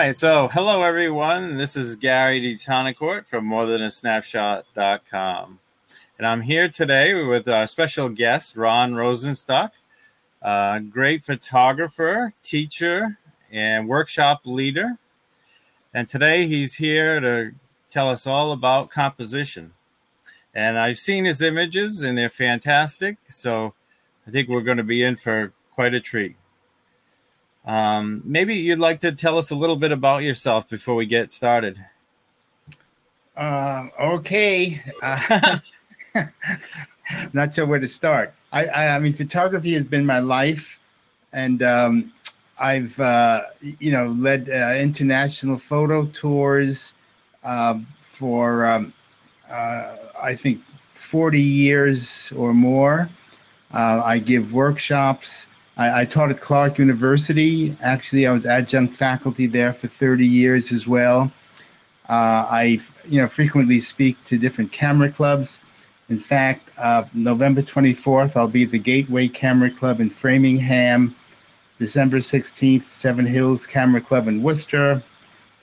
right, so hello everyone. This is Gary D. Tonicourt from morethanasnapshot.com. And I'm here today with our special guest, Ron Rosenstock, great photographer, teacher, and workshop leader. And today he's here to tell us all about composition. And I've seen his images and they're fantastic. So I think we're going to be in for quite a treat. Maybe you'd like to tell us a little bit about yourself before we get started. Okay. Not sure where to start. I mean, photography has been my life, and I've led international photo tours for I think 40 years or more. I give workshops. I taught at Clark University. Actually, I was adjunct faculty there for 30 years as well. I frequently speak to different camera clubs. In fact, November 24th, I'll be at the Gateway Camera Club in Framingham. December 16th, Seven Hills Camera Club in Worcester.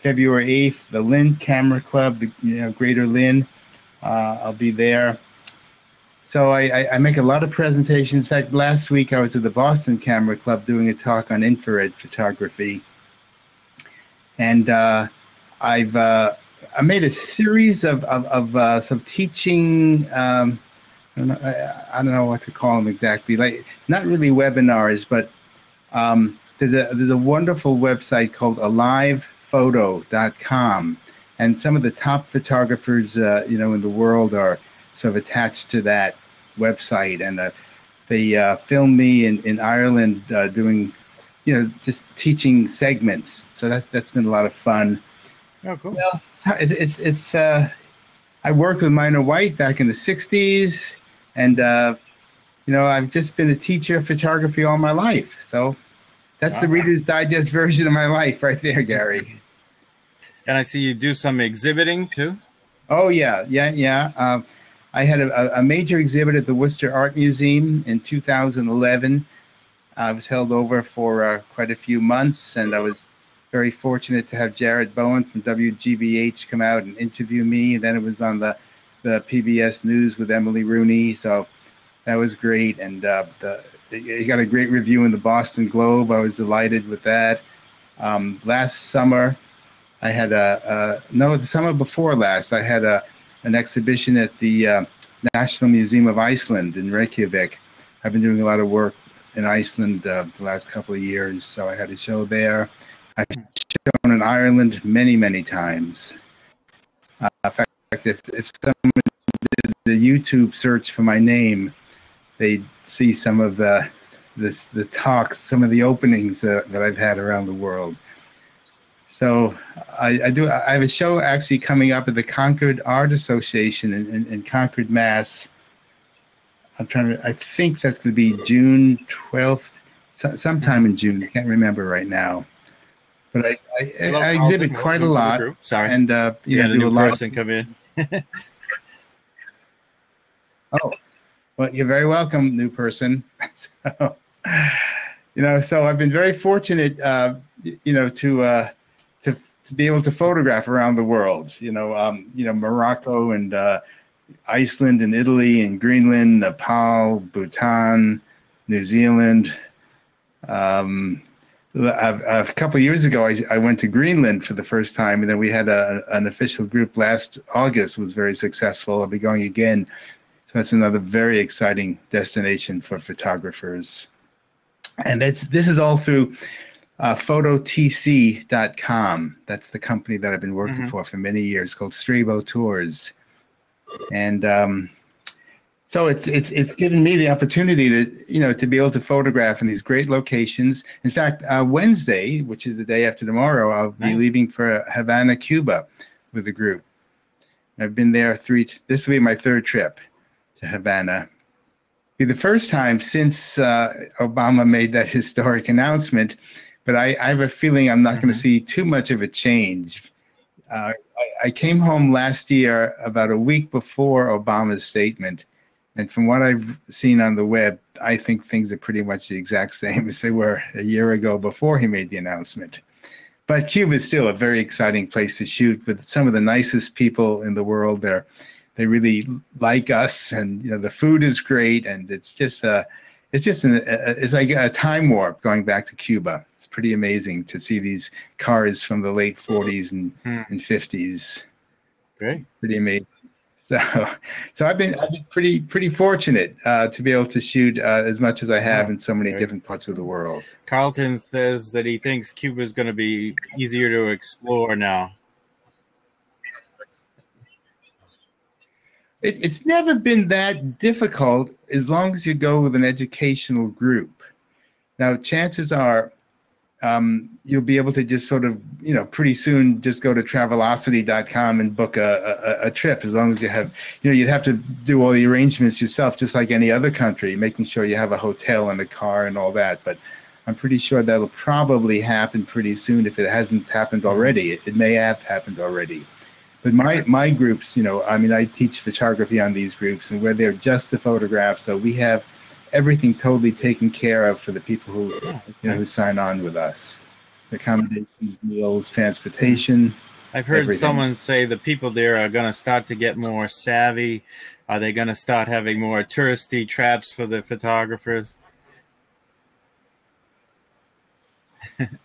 February 8th, the Lynn Camera Club, Greater Lynn. I'll be there. So I make a lot of presentations. In fact, last week I was at the Boston Camera Club doing a talk on infrared photography. And I made a series of some teaching, I don't know what to call them exactly, like not really webinars, but there's a wonderful website called alivephoto.com. And some of the top photographers, in the world are sort of attached to that website, and they filmed me in Ireland doing, just teaching segments. So that's been a lot of fun. Oh, cool. Well, it's I worked with Minor White back in the '60s, and I've just been a teacher of photography all my life. So that's the Reader's Digest version of my life right there, Gary. And I see you do some exhibiting too. Oh yeah. I had a major exhibit at the Worcester Art Museum in 2011. I was held over for quite a few months, and I was very fortunate to have Jared Bowen from WGBH come out and interview me. And then it was on the PBS News with Emily Rooney, so that was great. And he got a great review in the Boston Globe. I was delighted with that. Last summer, I had the summer before last, I had an exhibition at the National Museum of Iceland in Reykjavik. I've been doing a lot of work in Iceland the last couple of years, so I had a show there. I've shown in Ireland many, many times. In fact, if someone did the YouTube search for my name, they'd see some of the talks, some of the openings that I've had around the world. So I have a show actually coming up at the Concord Art Association in Concord, Mass. I think that's going to be June 12th, sometime in June. I can't remember right now. But I exhibit quite a lot. Sorry. And you had a new person come in. Oh, well, you're very welcome, new person. So, so I've been very fortunate, to be able to photograph around the world, Morocco and Iceland and Italy and Greenland, Nepal, Bhutan, New Zealand. A couple of years ago, I went to Greenland for the first time, and then we had an official group last August. It was very successful. I'll be going again. So that's another very exciting destination for photographers. And this is all through phototc.com. That's the company that I've been working for many years, called Strabo Tours. And so it's given me the opportunity to be able to photograph in these great locations. In fact, Wednesday, which is the day after tomorrow, I'll be leaving for Havana, Cuba with a group. I've been there this will be my third trip to Havana. It'll be the first time since Obama made that historic announcement. But I have a feeling I'm not going to see too much of a change. I came home last year about a week before Obama's statement, and from what I've seen on the web, I think things are pretty much the exact same as they were a year ago before he made the announcement. But Cuba is still a very exciting place to shoot with some of the nicest people in the world. They really like us, and the food is great, and it's like a time warp going back to Cuba. It's pretty amazing to see these cars from the late 40s and 50s. Great. Pretty amazing. So, I've been pretty fortunate to be able to shoot as much as I have in so many different parts of the world. Carlton says that he thinks Cuba is going to be easier to explore now. It's never been that difficult as long as you go with an educational group. Now, chances are you'll be able to just sort of, pretty soon just go to Travelocity.com and book a trip, as long as you have, you'd have to do all the arrangements yourself, just like any other country, making sure you have a hotel and a car and all that. But I'm pretty sure that'll probably happen pretty soon if it hasn't happened already. It may have happened already. But my groups, I teach photography on these groups, and we're there just to photograph, so we have everything totally taken care of for the people who who sign on with us. Accommodations, meals, transportation. I've heard everything. Someone say the people there are going to start to get more savvy. Are they going to start having more touristy traps for the photographers?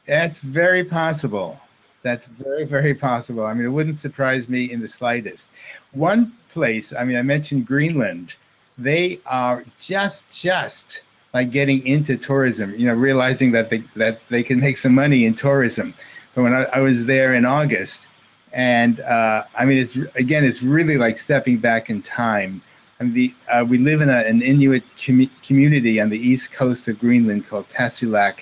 That's very possible. That's very, very possible. I mean, it wouldn't surprise me in the slightest. One place, I mentioned Greenland. They are just like getting into tourism, realizing that they can make some money in tourism. But when I was there in August, and it's really like stepping back in time. We live in an Inuit community on the east coast of Greenland called Tassilak,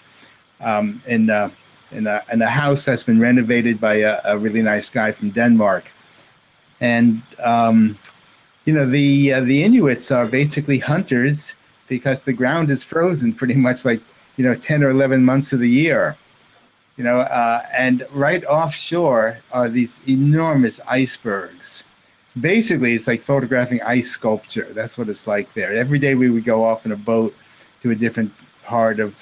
in a house that's been renovated by a really nice guy from Denmark. And the Inuits are basically hunters because the ground is frozen pretty much like 10 or 11 months of the year. And right offshore are these enormous icebergs. Basically, it's like photographing ice sculpture. That's what it's like there. Every day we would go off in a boat to a different part of,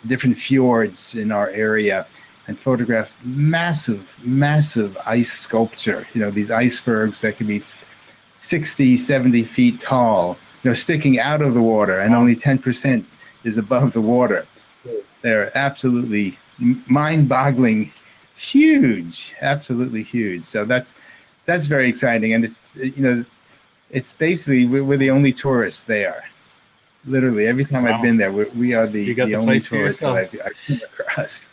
different fjords in our area and photograph massive ice sculpture. These icebergs that can be 60, 70 feet tall, sticking out of the water, and only 10% is above the water. They're absolutely mind-boggling, huge, absolutely huge. So that's very exciting, and it's basically we're the only tourists there. Literally, every time I've been there, we are the only tourists that I've come across.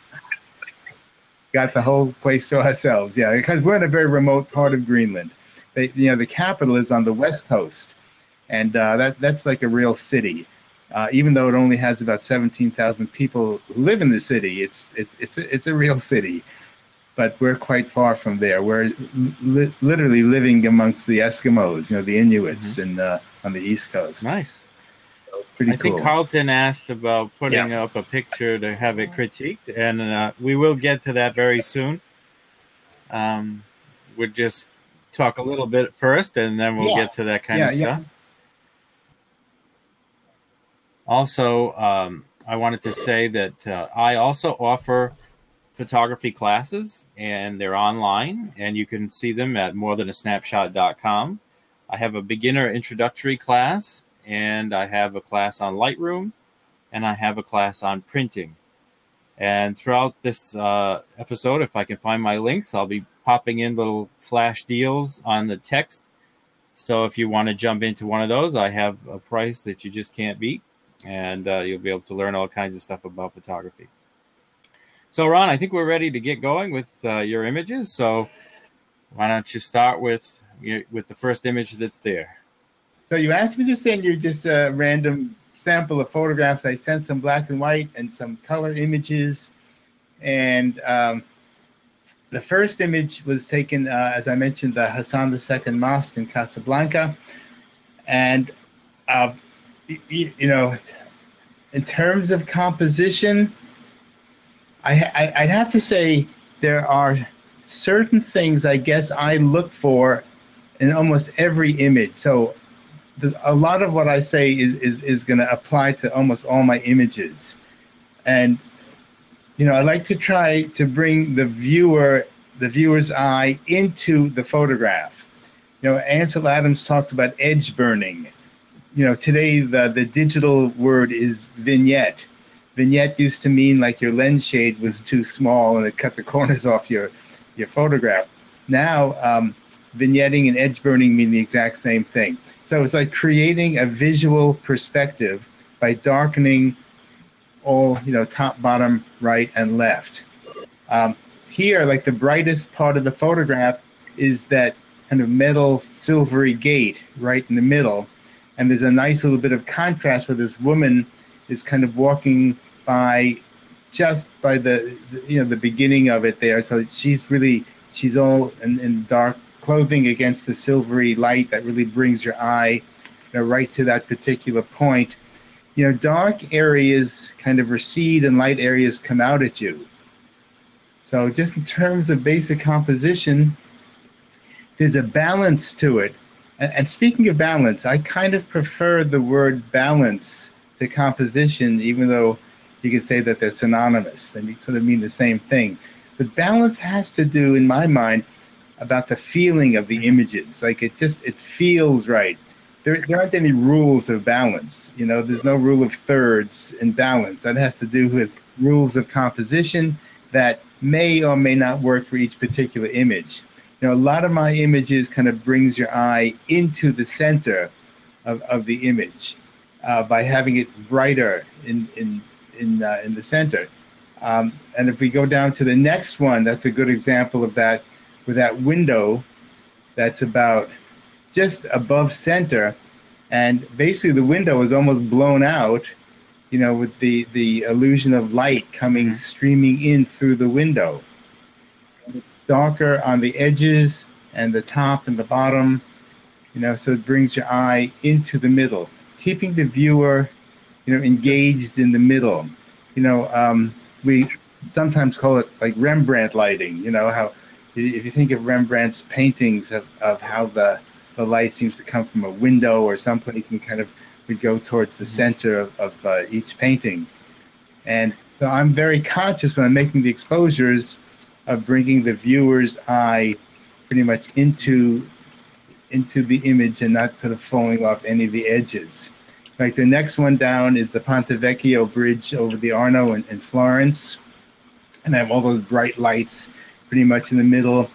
Got the whole place to ourselves, yeah, because we're in a very remote part of Greenland. The capital is on the west coast, and that's like a real city. Even though it only has about 17,000 people who live in the city, it's a real city. But we're quite far from there. We're literally living amongst the Eskimos, the Inuits, on the east coast. Nice. So it's pretty cool. I think Carlton asked about putting up a picture to have it critiqued, and we will get to that very soon. We'll just talk a little bit first, and then we'll get to that kind of stuff. Also, I wanted to say that I also offer photography classes, and they're online, and you can see them at morethanasnapshot.com. I have a beginner introductory class, and I have a class on Lightroom, and I have a class on printing. And throughout this episode, if I can find my links, I'll be popping in little flash deals on the text. So if you want to jump into one of those, I have a price that you just can't beat, and you'll be able to learn all kinds of stuff about photography. So, Ron, I think we're ready to get going with your images. So why don't you start with the first image that's there? So you asked me to send you just a random sample of photographs. I sent some black and white and some color images. And the first image was taken, as I mentioned, the Hassan II Mosque in Casablanca. And, in terms of composition, I'd have to say there are certain things I guess I look for in almost every image. So a lot of what I say is going to apply to almost all my images. And I like to try to bring the viewer's eye into the photograph. Ansel Adams talked about edge burning. Today the digital word is vignette. Vignette used to mean like your lens shade was too small and it cut the corners off your photograph. Now, vignetting and edge burning mean the exact same thing. So it's like creating a visual perspective by darkening all, top, bottom, right, and left. Here, like the brightest part of the photograph is that kind of metal silvery gate right in the middle. And there's a nice little bit of contrast where this woman is kind of walking by just by the beginning of it there. So she's all in dark clothing against the silvery light that really brings your eye right to that particular point. Dark areas kind of recede and light areas come out at you. So just in terms of basic composition, there's a balance to it. And speaking of balance, I kind of prefer the word balance to composition, even though you could say that they're synonymous. They sort of mean the same thing. But balance has to do, in my mind, about the feeling of the images. Like it feels right. There aren't any rules of balance. There's no rule of thirds in balance. That has to do with rules of composition that may or may not work for each particular image. A lot of my images kind of brings your eye into the center of the image by having it brighter in the center. And if we go down to the next one, that's a good example of that, with that window that's about just above center, and basically the window is almost blown out, with the illusion of light coming streaming in through the window. It's darker on the edges and the top and the bottom, so it brings your eye into the middle, keeping the viewer, engaged in the middle. We sometimes call it like Rembrandt lighting, how if you think of Rembrandt's paintings of how the light seems to come from a window or someplace and kind of would go towards the center of each painting. And so I'm very conscious when I'm making the exposures of bringing the viewer's eye pretty much into the image and not sort of falling off any of the edges. Like the next one down is the Ponte Vecchio Bridge over the Arno in Florence. And I have all those bright lights pretty much in the middle,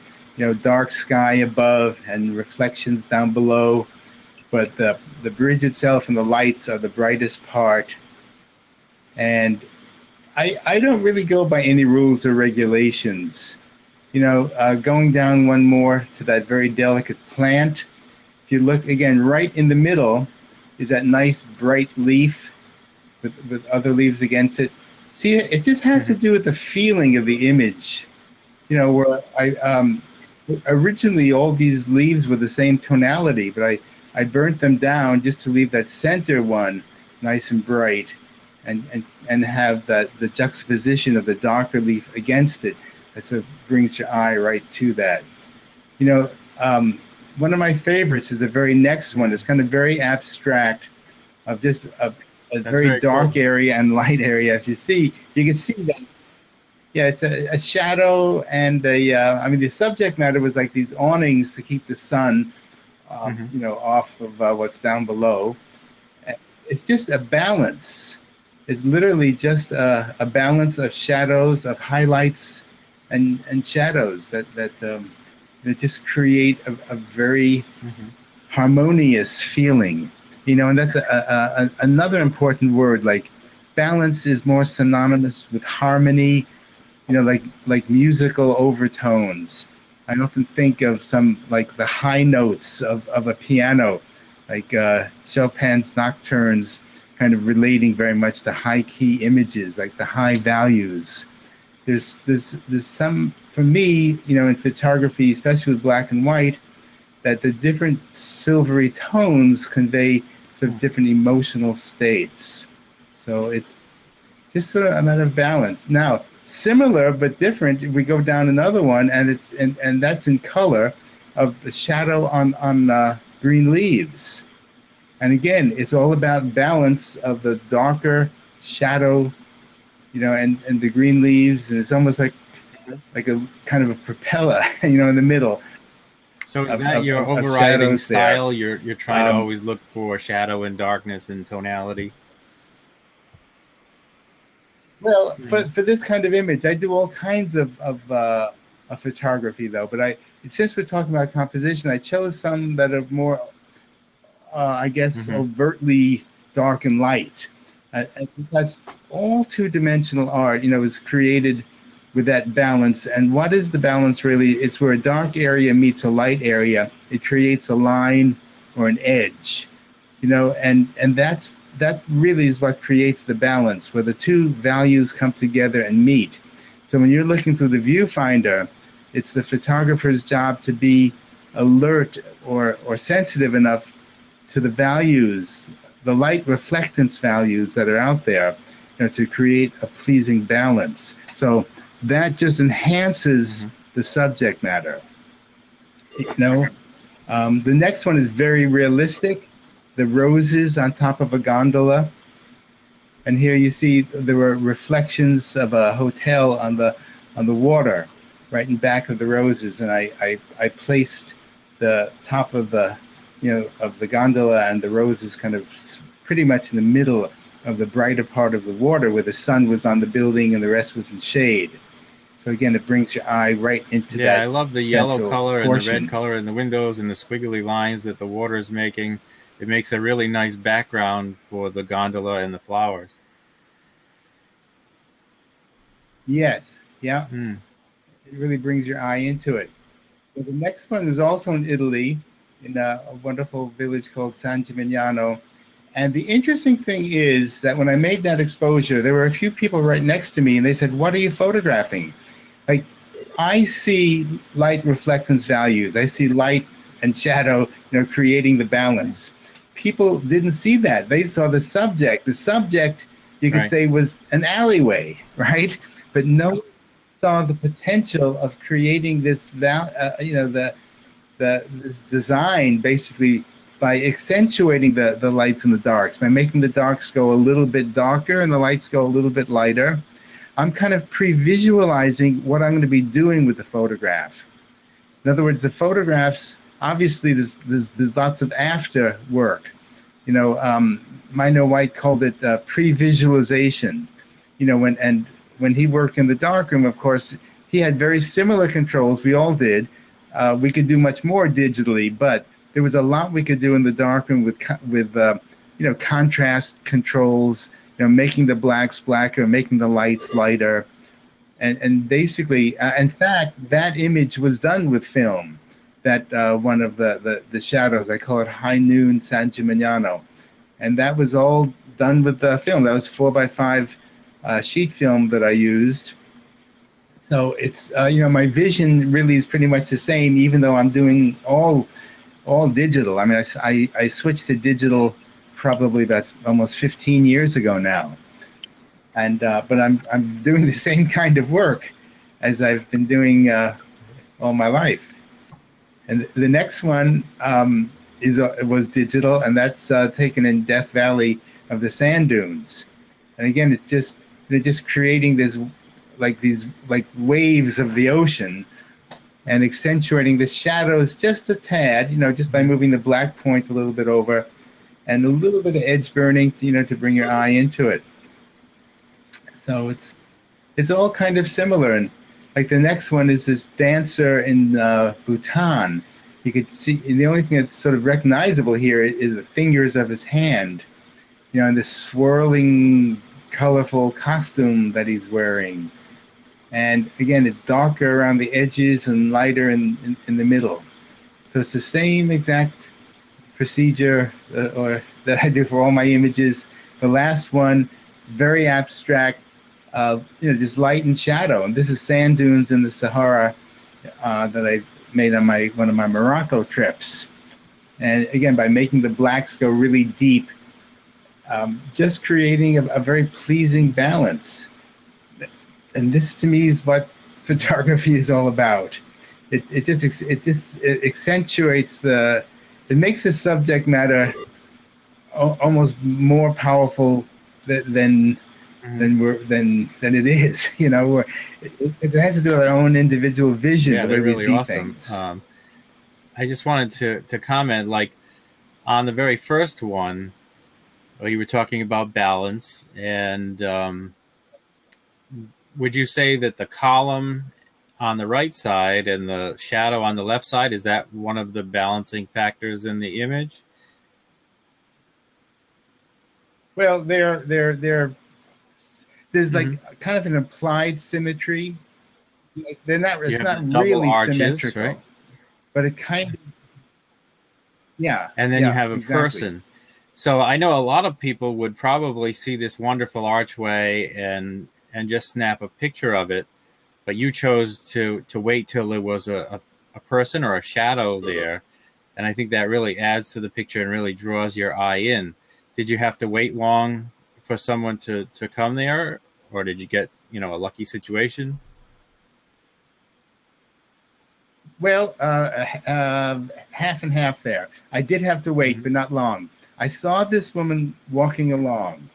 dark sky above and reflections down below. But the bridge itself and the lights are the brightest part. And I don't really go by any rules or regulations. Going down one more to that very delicate plant, if you look again, right in the middle is that nice bright leaf with other leaves against it. See, it just has to do with the feeling of the image. Where originally all these leaves were the same tonality, but I burnt them down just to leave that center one nice and bright, and have the juxtaposition of the darker leaf against it. That sort of brings your eye right to that. One of my favorites is the very next one. It's kind of very abstract, of just a very dark cool area and light area. If you can see that. Yeah, it's a shadow, and the subject matter was like these awnings to keep the sun, off of what's down below. It's just a balance. It's literally just a balance of shadows, of highlights, and shadows that just create a very harmonious feeling. And that's another important word. Like balance is more synonymous with harmony. Like musical overtones. I often think of some, like the high notes of a piano, like Chopin's nocturnes, kind of relating very much to high key images, like the high values. There's some, for me, in photography, especially with black and white, that the different silvery tones convey sort of different emotional states. So it's just sort of a matter of balance. Now, similar but different, we go down another one, and that's in color, of the shadow on green leaves. And again, it's all about balance of the darker shadow and the green leaves, and it's almost like a kind of a propeller, in the middle So is of, that of, your of overriding shadows there. style? You're trying to Um, always look for shadow and darkness and tonality. well, Hmm. for this kind of image, I do all kinds of photography though. But since we're talking about composition, I chose some that are more, I guess, Hmm. overtly dark and light. Because all two-dimensional art, is created with that balance. And what is the balance really? It's where a dark area meets a light area. It creates a line or an edge, and that really is what creates the balance, where the two values come together and meet. So when you're looking through the viewfinder, it's the photographer's job to be alert or sensitive enough to the values, the light reflectance values that are out there, to create a pleasing balance. So that just enhances Hmm. the subject matter. You know, the next one is very realistic. The roses on top of a gondola, and here you see there were reflections of a hotel on the water, right in back of the roses, and I placed the top of the gondola and the roses kind of pretty much in the middle of the brighter part of the water, where the sun was on the building and the rest was in shade. So again, it brings your eye right into Yeah, that I love the yellow central color and the red portion. color in the windows and the squiggly lines that the water is making. It makes a really nice background for the gondola and the flowers. Yes, yeah, Hmm. it really brings your eye into it. So the next one is also in Italy, in a wonderful village called San Gimignano. And the interesting thing is that when I made that exposure, there were a few people right next to me, and they said, "What are you photographing?" Like, I see light reflectance values. I see light and shadow, creating the balance. People didn't see that. They saw the subject. The subject, you could Right. say, was an alleyway, right? But no one saw the potential of creating this design basically by accentuating the lights and the darks, by making the darks go a little bit darker and the lights go a little bit lighter. I'm kind of pre-visualizing what I'm going to be doing with the photograph. In other words, the photographs, obviously there's lots of after work. Mino White called it pre-visualization. When he worked in the darkroom, of course, he had very similar controls. We all did. We could do much more digitally, but there was a lot we could do in the darkroom with contrast controls, making the blacks blacker, making the lights lighter, and basically, in fact, that image was done with film. That one of the shadows, I call it High Noon San Gimignano, and that was all done with the film. That was 4x5 sheet film that I used. So it's my vision really is pretty much the same, even though I'm doing all digital. I mean, I switched to digital probably about almost 15 years ago now, and but I'm doing the same kind of work as I've been doing all my life. And the next one was digital, and that's taken in Death Valley of the sand dunes. And again, it's just they're just creating these like waves of the ocean and accentuating the shadows just a tad, just by Hmm. moving the black point a little bit over and a little bit of edge burning, to bring your eye into it. So it's all kind of similar. And like the next one is this dancer in Bhutan. You could see, and the only thing that's sort of recognizable here is the fingers of his hand, and this swirling, colorful costume that he's wearing. And again, it's darker around the edges and lighter in the middle. So it's the same exact procedure or that I do for all my images. The last one, very abstract, just light and shadow. And this is sand dunes in the Sahara that I made on one of my Morocco trips. And again, by making the blacks go really deep, just creating a very pleasing balance. And this to me is what photography is all about. It accentuates it makes the subject matter almost more powerful than Mhm. than it is. It has to do with our own individual vision, Yeah, the way they're we really see awesome. things. I just wanted to comment, like on the very first one, where you were talking about balance, and would you say that the column on the right side and the shadow on the left side, is that one of the balancing factors in the image? Well, there's Mm-hmm. like kind of an implied symmetry. Like they're not. You It's have the not double really arches, right? symmetrical, but it kind of. Yeah. And then you Yeah. have a Exactly. person. So I know a lot of people would probably see this wonderful archway and just snap a picture of it, but you chose to wait till there was a person or a shadow there, and I think that really adds to the picture and really draws your eye in. Did you have to wait long for someone to come there, or did you get a lucky situation? Well, half and half there. I did have to wait, Mm-hmm. but not long. I saw this woman walking along,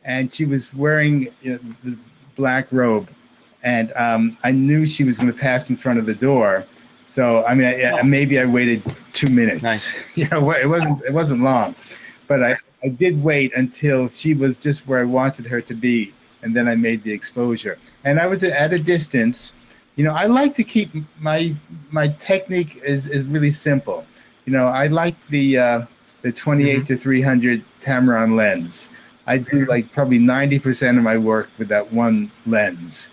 and she was wearing the black robe, and I knew she was going to pass in front of the door. So I mean, Oh, maybe I waited 2 minutes. nice. It wasn't long, but I did wait until she was just where I wanted her to be, and then I made the exposure. And I was at a distance. I like to keep my technique is really simple. I like the Mm-hmm. 28 to 300 Tamron lens. I do like probably 90% of my work with that one lens.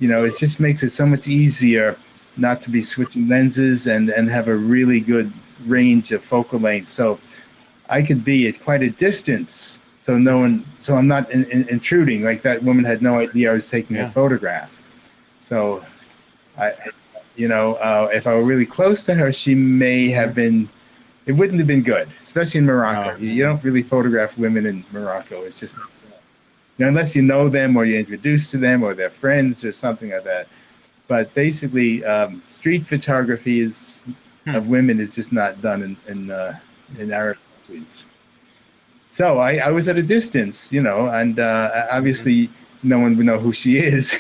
It just makes it so much easier not to be switching lenses and have a really good range of focal length. So I could be at quite a distance. So no Mm-hmm. one, so I'm not intruding. Like that woman had no idea I was taking a Yeah. photograph. So I, if I were really close to her, she may Mm-hmm. have been. It wouldn't have been good, especially in Morocco. No. You don't really photograph women in Morocco. It's just unless you know them or you're introduced to them or they're friends or something like that. But basically, street photography Hmm. of women is just not done in Arab countries. So I was at a distance, and Mm-hmm. obviously no one would know who she is,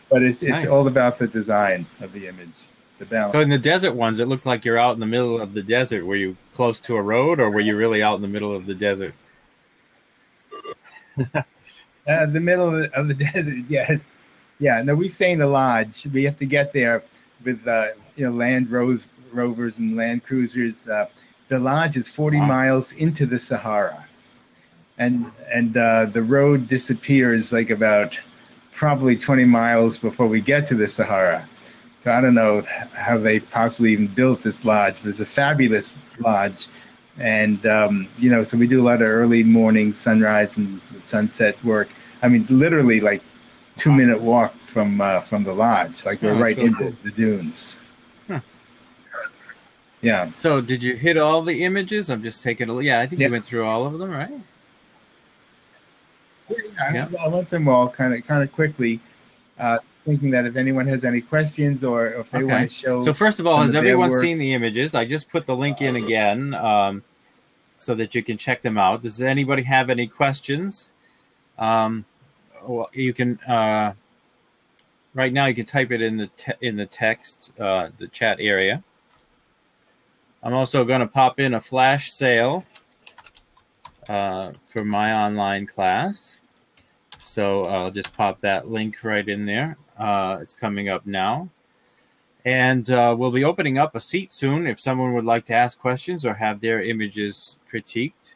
But it's Nice. all about the design of the image, the So balance. in the desert ones, it looks like you're out in the middle of the desert. Were you close to a road, or were you really out in the middle of the desert? The middle of the desert, yes, yeah. No, we stay in the lodge. We have to get there with Rovers and Land Cruisers. The lodge is 40 Wow. miles into the Sahara, and the road disappears like about probably 20 miles before we get to the Sahara. So I don't know how they possibly even built this lodge, but it's a fabulous lodge. And so we do a lot of early morning sunrise and sunset work. I mean, literally like 2 minute walk from the lodge. Like we're Oh, that's right really in cool. the dunes. Huh. Yeah. So did you hit all the images? I'm just taking a look. Yeah, I think Yeah. you went through all of them, right? Yeah, Yeah. I went them all kind of quickly, thinking that if anyone has any questions or if they want Okay. to So show first of all, some has of their everyone work. seen the images? I just put the link in again, so that you can check them out. Does anybody have any questions? Um, well, you can right now. You can type it in the text, the chat area. I'm also going to pop in a flash sale for my online class. So I'll just pop that link right in there. It's coming up now. And we'll be opening up a seat soon if someone would like to ask questions or have their images critiqued.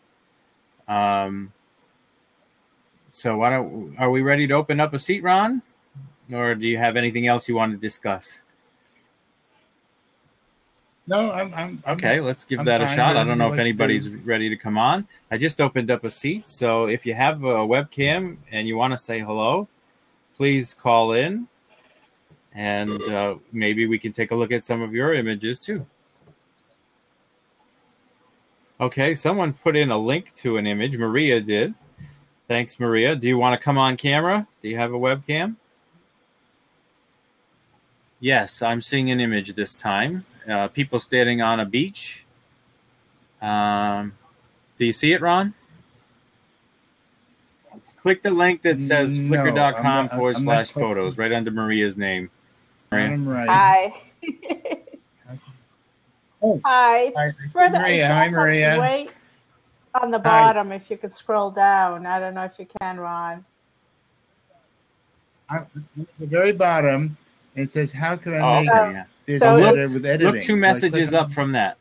So are we ready to open up a seat, Ron? Or do you have anything else you want to discuss? No, I'm Okay, let's give I'm that a fine. shot. I Whatever don't you know if like to do. anybody's ready to come on. I just opened up a seat, so if you have a webcam and you want to say hello, please call in, and maybe we can take a look at some of your images too. Okay, someone put in a link to an image. Maria did. Thanks, Maria. Do you want to come on camera? Do you have a webcam? Yes, I'm seeing an image this time. People standing on a beach. Um, do you see it, Ron? Click the link that says No, flickr.com I'm not /photos right under Maria's name. Maria. I'm right. Hi. Oh, Hi. It's hi, further. Maria. It's Hi, up Maria. way on the Hi. bottom. If you could scroll down, I don't know if you can, Ron. At the very bottom, it says, "How can I make Okay, yeah. this So better with editing?" Look 2 So I click messages on up from that.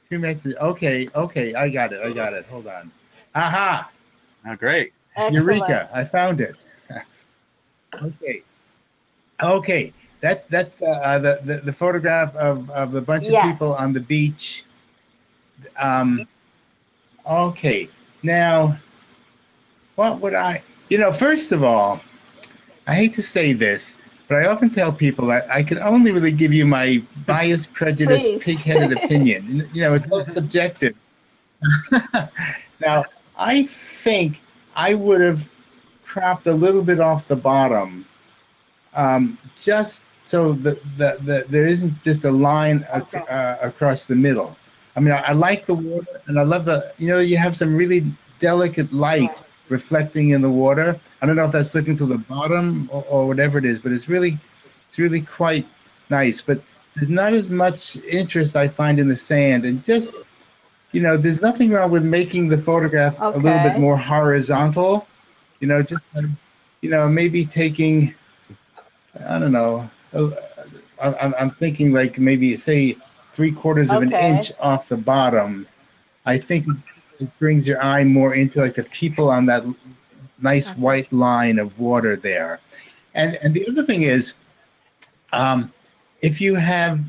2 messages. Okay, I got it. Hold on. Aha! Oh, great. Excellent. Eureka! I found it. Okay. That's the photograph of a bunch of Yes. people on the beach. Okay. Now, what would I? First of all, I hate to say this, but I often tell people that I can only really give you my biased, prejudiced, Please. pig-headed opinion. It's all subjective. Now, I think I would have cropped a little bit off the bottom, just so that there isn't just a line across the middle. I mean, I like the water, and I love you have some really delicate light reflecting in the water. I don't know if that's looking to the bottom or whatever it is, but it's really quite nice. But there's not as much interest I find in the sand, and just there's nothing wrong with making the photograph a little bit more horizontal. Just maybe taking, I don't know, I'm thinking like maybe say 3/4 of an inch off the bottom. I think it brings your eye more into like the people on that nice white line of water there. And the other thing is, if you have,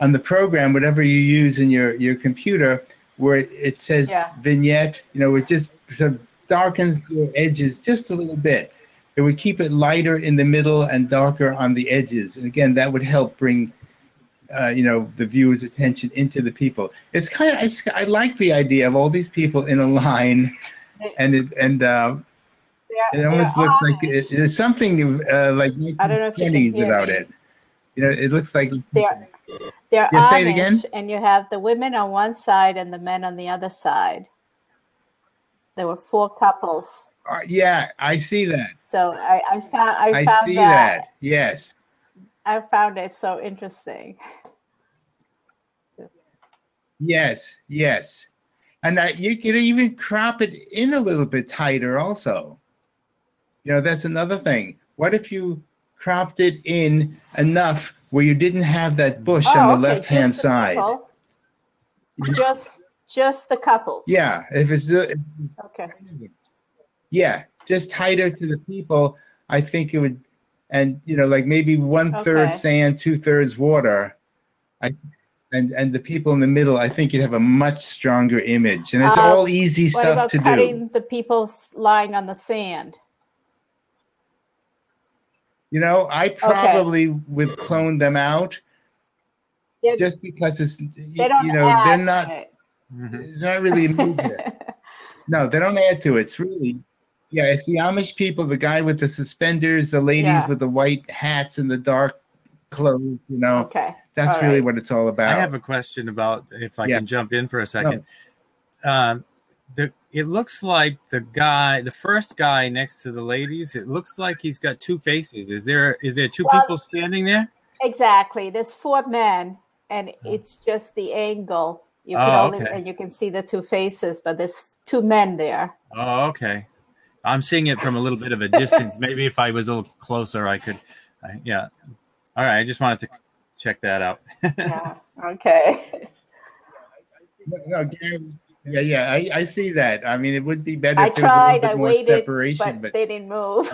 on the program, whatever you use in your computer, where it says vignette, it just sort of darkens your edges just a little bit. It would keep it lighter in the middle and darker on the edges. And again, that would help bring the viewer's attention into the people. It's kind of, I like the idea of all these people in a line, and it almost looks like it's something like I don't know if pennies you can about me. it. It looks like they're Amish, say it again? And you have the women on one side and the men on the other side. There were 4 couples. Yeah, I see that. So I found I see that. Yes. I found it so interesting. Yes. And you could even crop it in a little bit tighter also. That's another thing. What if you cropped it in enough where you didn't have that bush on the left-hand side? Just the couples. Yeah, if it's okay. Yeah, just tighter to the people. I think it would, and like maybe 1/3 sand, 2/3 water. And the people in the middle, I think you'd have a much stronger image. And it's all easy stuff to do. What about cutting the people lying on the sand? I probably would clone them out, just because it's they're not really moving. No, they don't add to it. It's really it's the Amish people, the guy with the suspenders, the ladies with the white hats and the dark clothes. That's really what it's all about. I have a question about, if I can jump in for a second. No. It looks like the first guy next to the ladies, it looks like he's got 2 faces. Is there 2 people standing there? Exactly. There's 4 men, and it's just the angle. You can and you can see the 2 faces, but there's 2 men there. Oh, okay. I'm seeing it from a little bit of a distance. Maybe if I was a little closer, I could. All right. I just wanted to check that out. Yeah. Okay. No, Gary. Yeah, I see that. I mean, it would be better if there was a little bit more waited, separation, but they didn't move.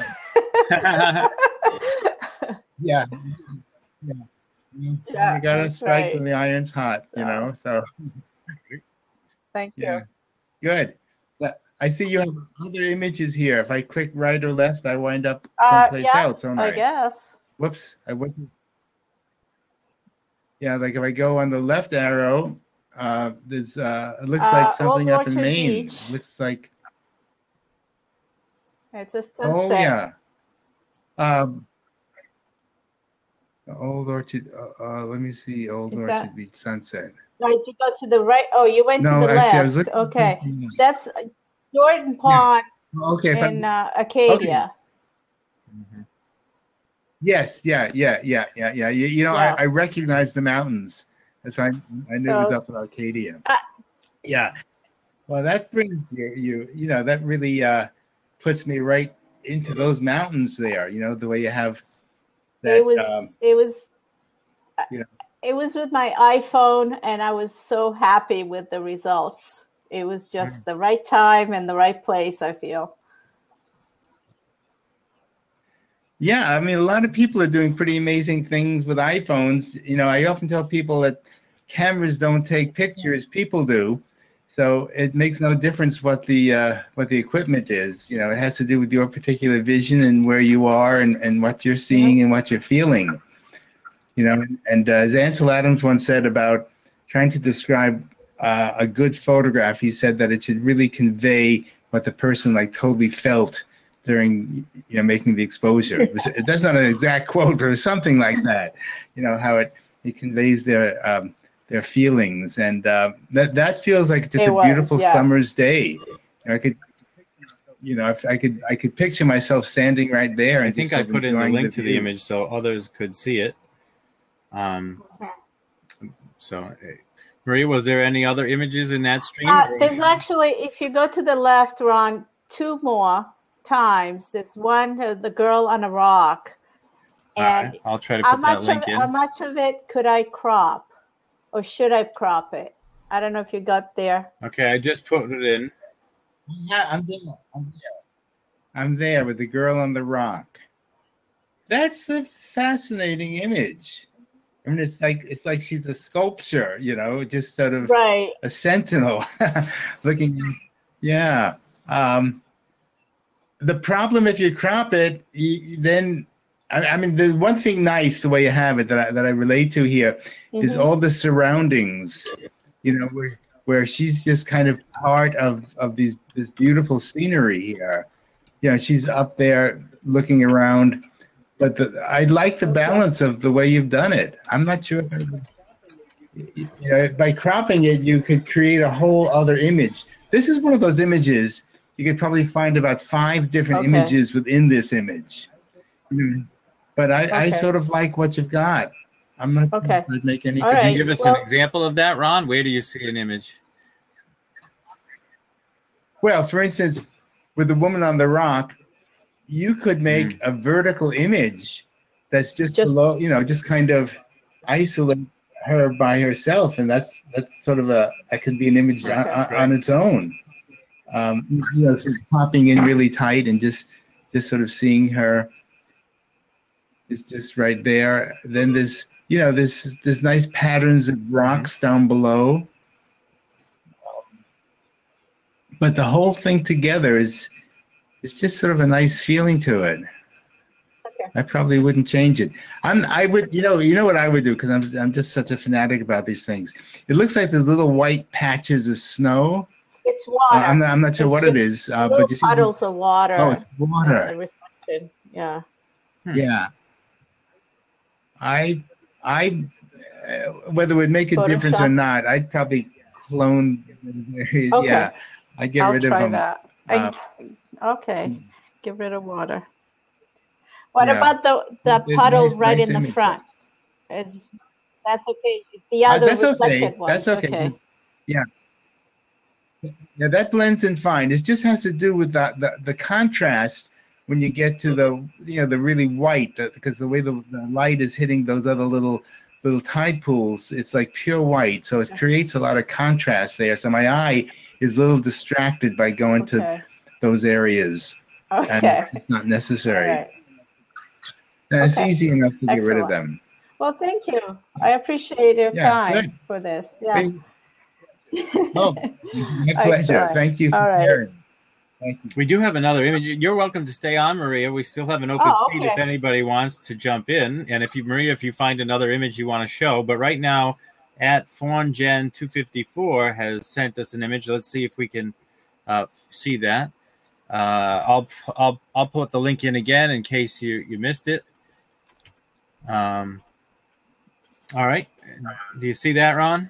Yeah. You gotta strike when the iron's hot, so. Thank you. Yeah. Good. I see you have other images here. If I click right or left, I wind up someplace else, don't I? I guess. Whoops, I wasn't. Yeah, like if I go on the left arrow, there's it looks like something up in Maine. Beach. It looks like it's a sunset. Oh yeah. Old Orchard. Let me see. Old Is Orchard that Beach Sunset. right? You go to the right. Oh, you went to No, the actually, I was left. looking at Okay, something else. that's Jordan Yeah. Pond Okay. in Okay. Acadia. Mhm. Yes. Yeah. You know, Yeah. I recognize the mountains. That's why I knew it was So up in Arcadia. uh, Yeah. Well, that brings you know, that really puts me right into those mountains there. You know, the way you have it that. was it was You know. it was with my iPhone, and I was so happy with the results. It was just the right time and the right place, I feel. Yeah, I mean, a lot of people are doing pretty amazing things with iPhones. You know, I often tell people that cameras don't take pictures, people do. So it makes no difference what the equipment is. You know, it has to do with your particular vision and where you are and what you're seeing and what you're feeling. You know, and as Ansel Adams once said about trying to describe a good photograph, he said that it should really convey what the person like totally felt during, you know, making the exposure. That's not an exact quote, but something like that. You know, how it conveys their feelings, and that feels like just It a was, beautiful yeah. summer's day. I could, you know, if I could picture myself standing right there. I And think just I put in the enjoying link to the view. image so others could see it. So, Maria, was there any other images in that stream? There's actually, if you go to the left, Ron, two more times. There's one, the girl on a rock. And right, I'll try to put that link in. How much of it could I crop? Or should I crop it? I don't know if you got there. Okay, I just put it in. Yeah, I'm there. I'm there with the girl on the rock. That's a fascinating image. I mean, it's like she's a sculpture, you know, just sort of Right. a sentinel looking. Yeah. The problem if you crop it, then I mean, the one thing nice the way you have it that I relate to here is all the surroundings. You know, where she's just kind of part of this beautiful scenery here. You know, she's up there looking around. But I like the balance of the way you've done it. I'm not sure if you know, by cropping it, you could create a whole other image. This is one of those images you could probably find about 5 different images within this image. But I sort of like what you've got. I'm not going to make any. All Can right. you give us an example of that, Ron? Where do you see an image? Well, for instance, with the woman on the rock, you could make a vertical image that's just below, you know, just kind of isolate her by herself, and that's sort of that could be an image on its own. You know, just popping in really tight and just sort of seeing her is just right there. Then there's, you know, there's nice patterns of rocks down below, but the whole thing together is just sort of a nice feeling to it. I probably wouldn't change it. I would, you know what I would do, because I'm just such a fanatic about these things. It looks like there's little white patches of snow. It's water. I'm not sure what it is, but you see puddles of water. Oh, it's water. Reflection. Yeah. Yeah. I whether it would make a difference or not, I'd probably clone. Yeah, I'd get rid of them. I'll try that. Okay, get rid of water. What about the puddle right in the front? That's okay. The other reflected ones. That's okay. Yeah. Yeah, that blends in fine. It just has to do with the contrast when you get to the really white, because the way the light is hitting those other little tide pools, it's like pure white. So it creates a lot of contrast there. So my eye is a little distracted by going to those areas. And it's not necessary. It's easy enough to get rid of them. Well, thank you. I appreciate your time for this. Yeah. Oh, my pleasure. Thank you for sharing. Thank you. We do have another image. You're welcome to stay on, Maria. We still have an open seat if anybody wants to jump in. And if you find another image you want to show. But right now, at FornGen254 has sent us an image. Let's see if we can see that. I'll put the link in again in case you missed it. All right. Do you see that, Ron?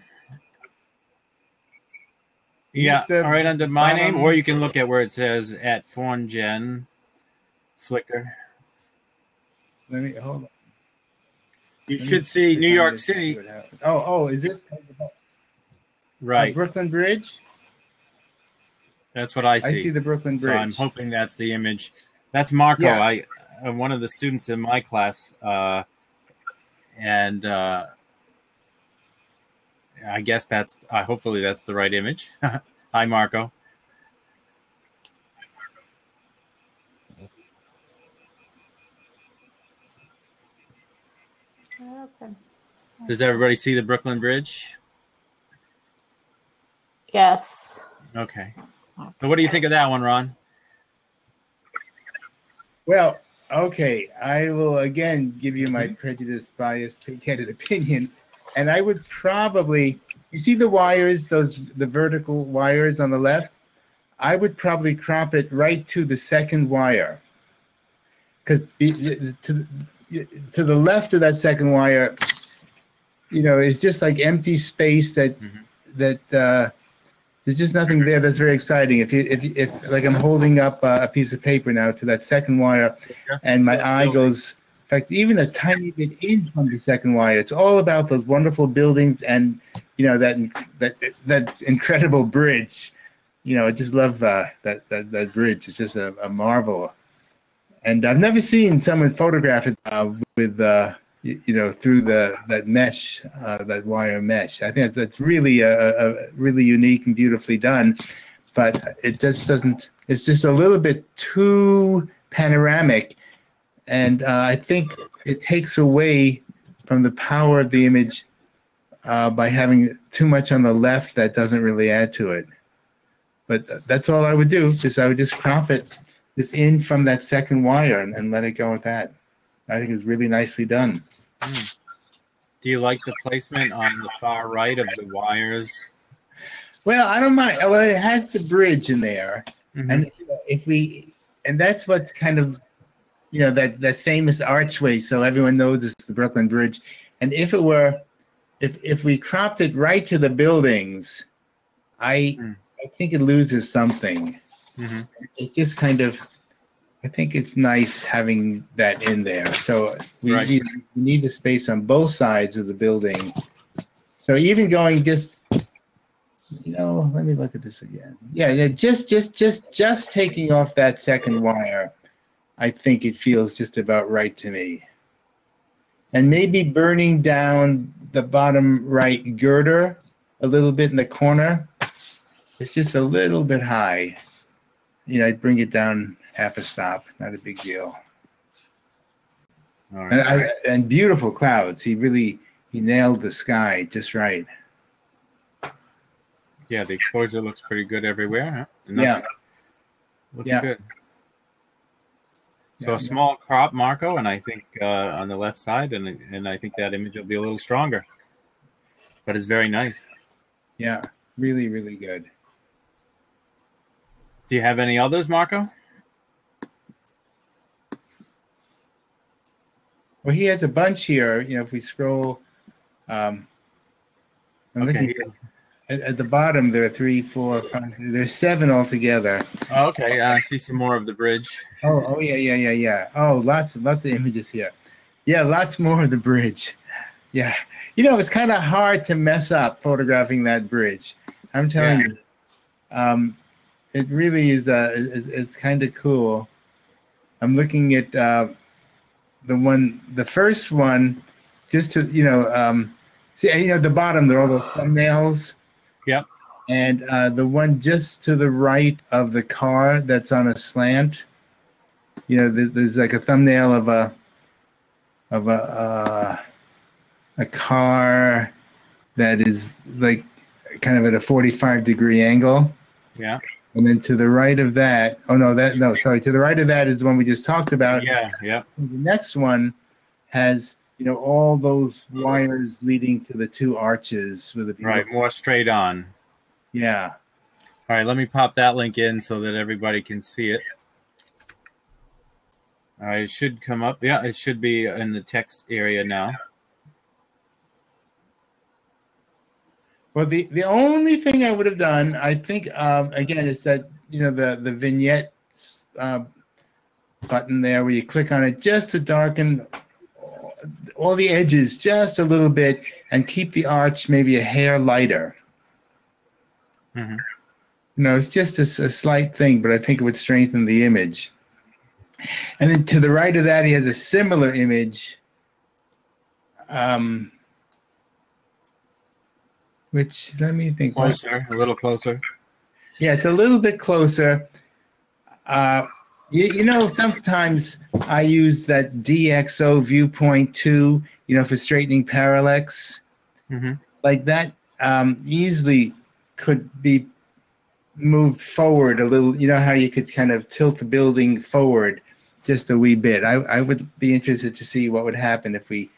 Yeah, all right, under my name, or you can look at where it says at FormGen Flickr. Let me hold on. You should see New York City. Oh, is this right? Brooklyn Bridge. That's what I see. I see the Brooklyn Bridge. So I'm hoping that's the image. That's Marco. Yeah. I'm one of the students in my class, and I guess that's. Hopefully, that's the right image. Hi, Marco. Okay. Does everybody see the Brooklyn Bridge? Yes. Okay. So what do you think of that one, Ron? Well, okay. I will again give you my prejudiced, biased, pig-headed opinion. And I would probably, you see the wires, the vertical wires on the left? I would probably crop it right to the second wire. Because to the left of that second wire, it's just like empty space that there's just nothing there that's very exciting. If like I'm holding up a piece of paper now to that second wire, and my eye goes, in fact, even a tiny bit in from the second wire. It's all about those wonderful buildings and that incredible bridge. I just love that bridge. It's just a marvel. And I've never seen someone photograph it with through that mesh, that wire mesh. I think that's really a really unique and beautifully done, but it just doesn't. It's just a little bit too panoramic, and I think it takes away from the power of the image by having too much on the left that doesn't really add to it. But that's all I would do. I would just crop it just in from that second wire and let it go with that. I think it's really nicely done. Do you like the placement on the far right of the wires? Well, I don't mind. Well, it has the bridge in there, and and that's what kind of, that famous archway, so everyone knows it's the Brooklyn Bridge. And if we cropped it right to the buildings, I think it loses something. It just kind of, I think it's nice having that in there. So we need the space on both sides of the building. So even going just, let me look at this again. Yeah, just taking off that second wire, I think it feels just about right to me. And maybe burning down the bottom right girder a little bit in the corner. It's just a little bit high. I'd bring it down half a stop, not a big deal. All right. And beautiful clouds. He nailed the sky just right. Yeah, the exposure looks pretty good everywhere, huh? Looks good. So a small crop, Marco, and I think on the left side, and I think that image will be a little stronger. But it's very nice. Yeah, really, really good. Do you have any others, Marco? Well, he has a bunch here. If we scroll, I'm looking at the bottom. There are 3, 4, 5. There's 7 altogether. Oh, okay, I see some more of the bridge. Oh, yeah. Oh, lots of images here. Yeah, lots more of the bridge. Yeah, it's kind of hard to mess up photographing that bridge. I'm telling you. It really is. It's kind of cool. I'm looking at the first one, just to see. The bottom, there are all those thumbnails. Yep. And the one just to the right of the car that's on a slant. There's like a thumbnail of a car that is like kind of at a 45-degree angle. Yeah. And then to the right of that, to the right of that is the one we just talked about. Yeah. The next one has, all those wires leading to the 2 arches with a more straight on. Yeah. All right, let me pop that link in so that everybody can see it. All right, it should come up. Yeah, it should be in the text area now. Well, the only thing I would have done, I think, again, is that, the vignette button there where you click on it just to darken all the edges just a little bit and keep the arch maybe a hair lighter. Mm-hmm. It's just a slight thing, but I think it would strengthen the image. And then to the right of that, he has a similar image, which, let me think. Closer, a little closer. Yeah, it's a little bit closer. Sometimes I use that DxO viewpoint too, for straightening parallax. Mm-hmm. Like that easily could be moved forward a little. You know how you could kind of tilt the building forward just a wee bit. I would be interested to see what would happen if we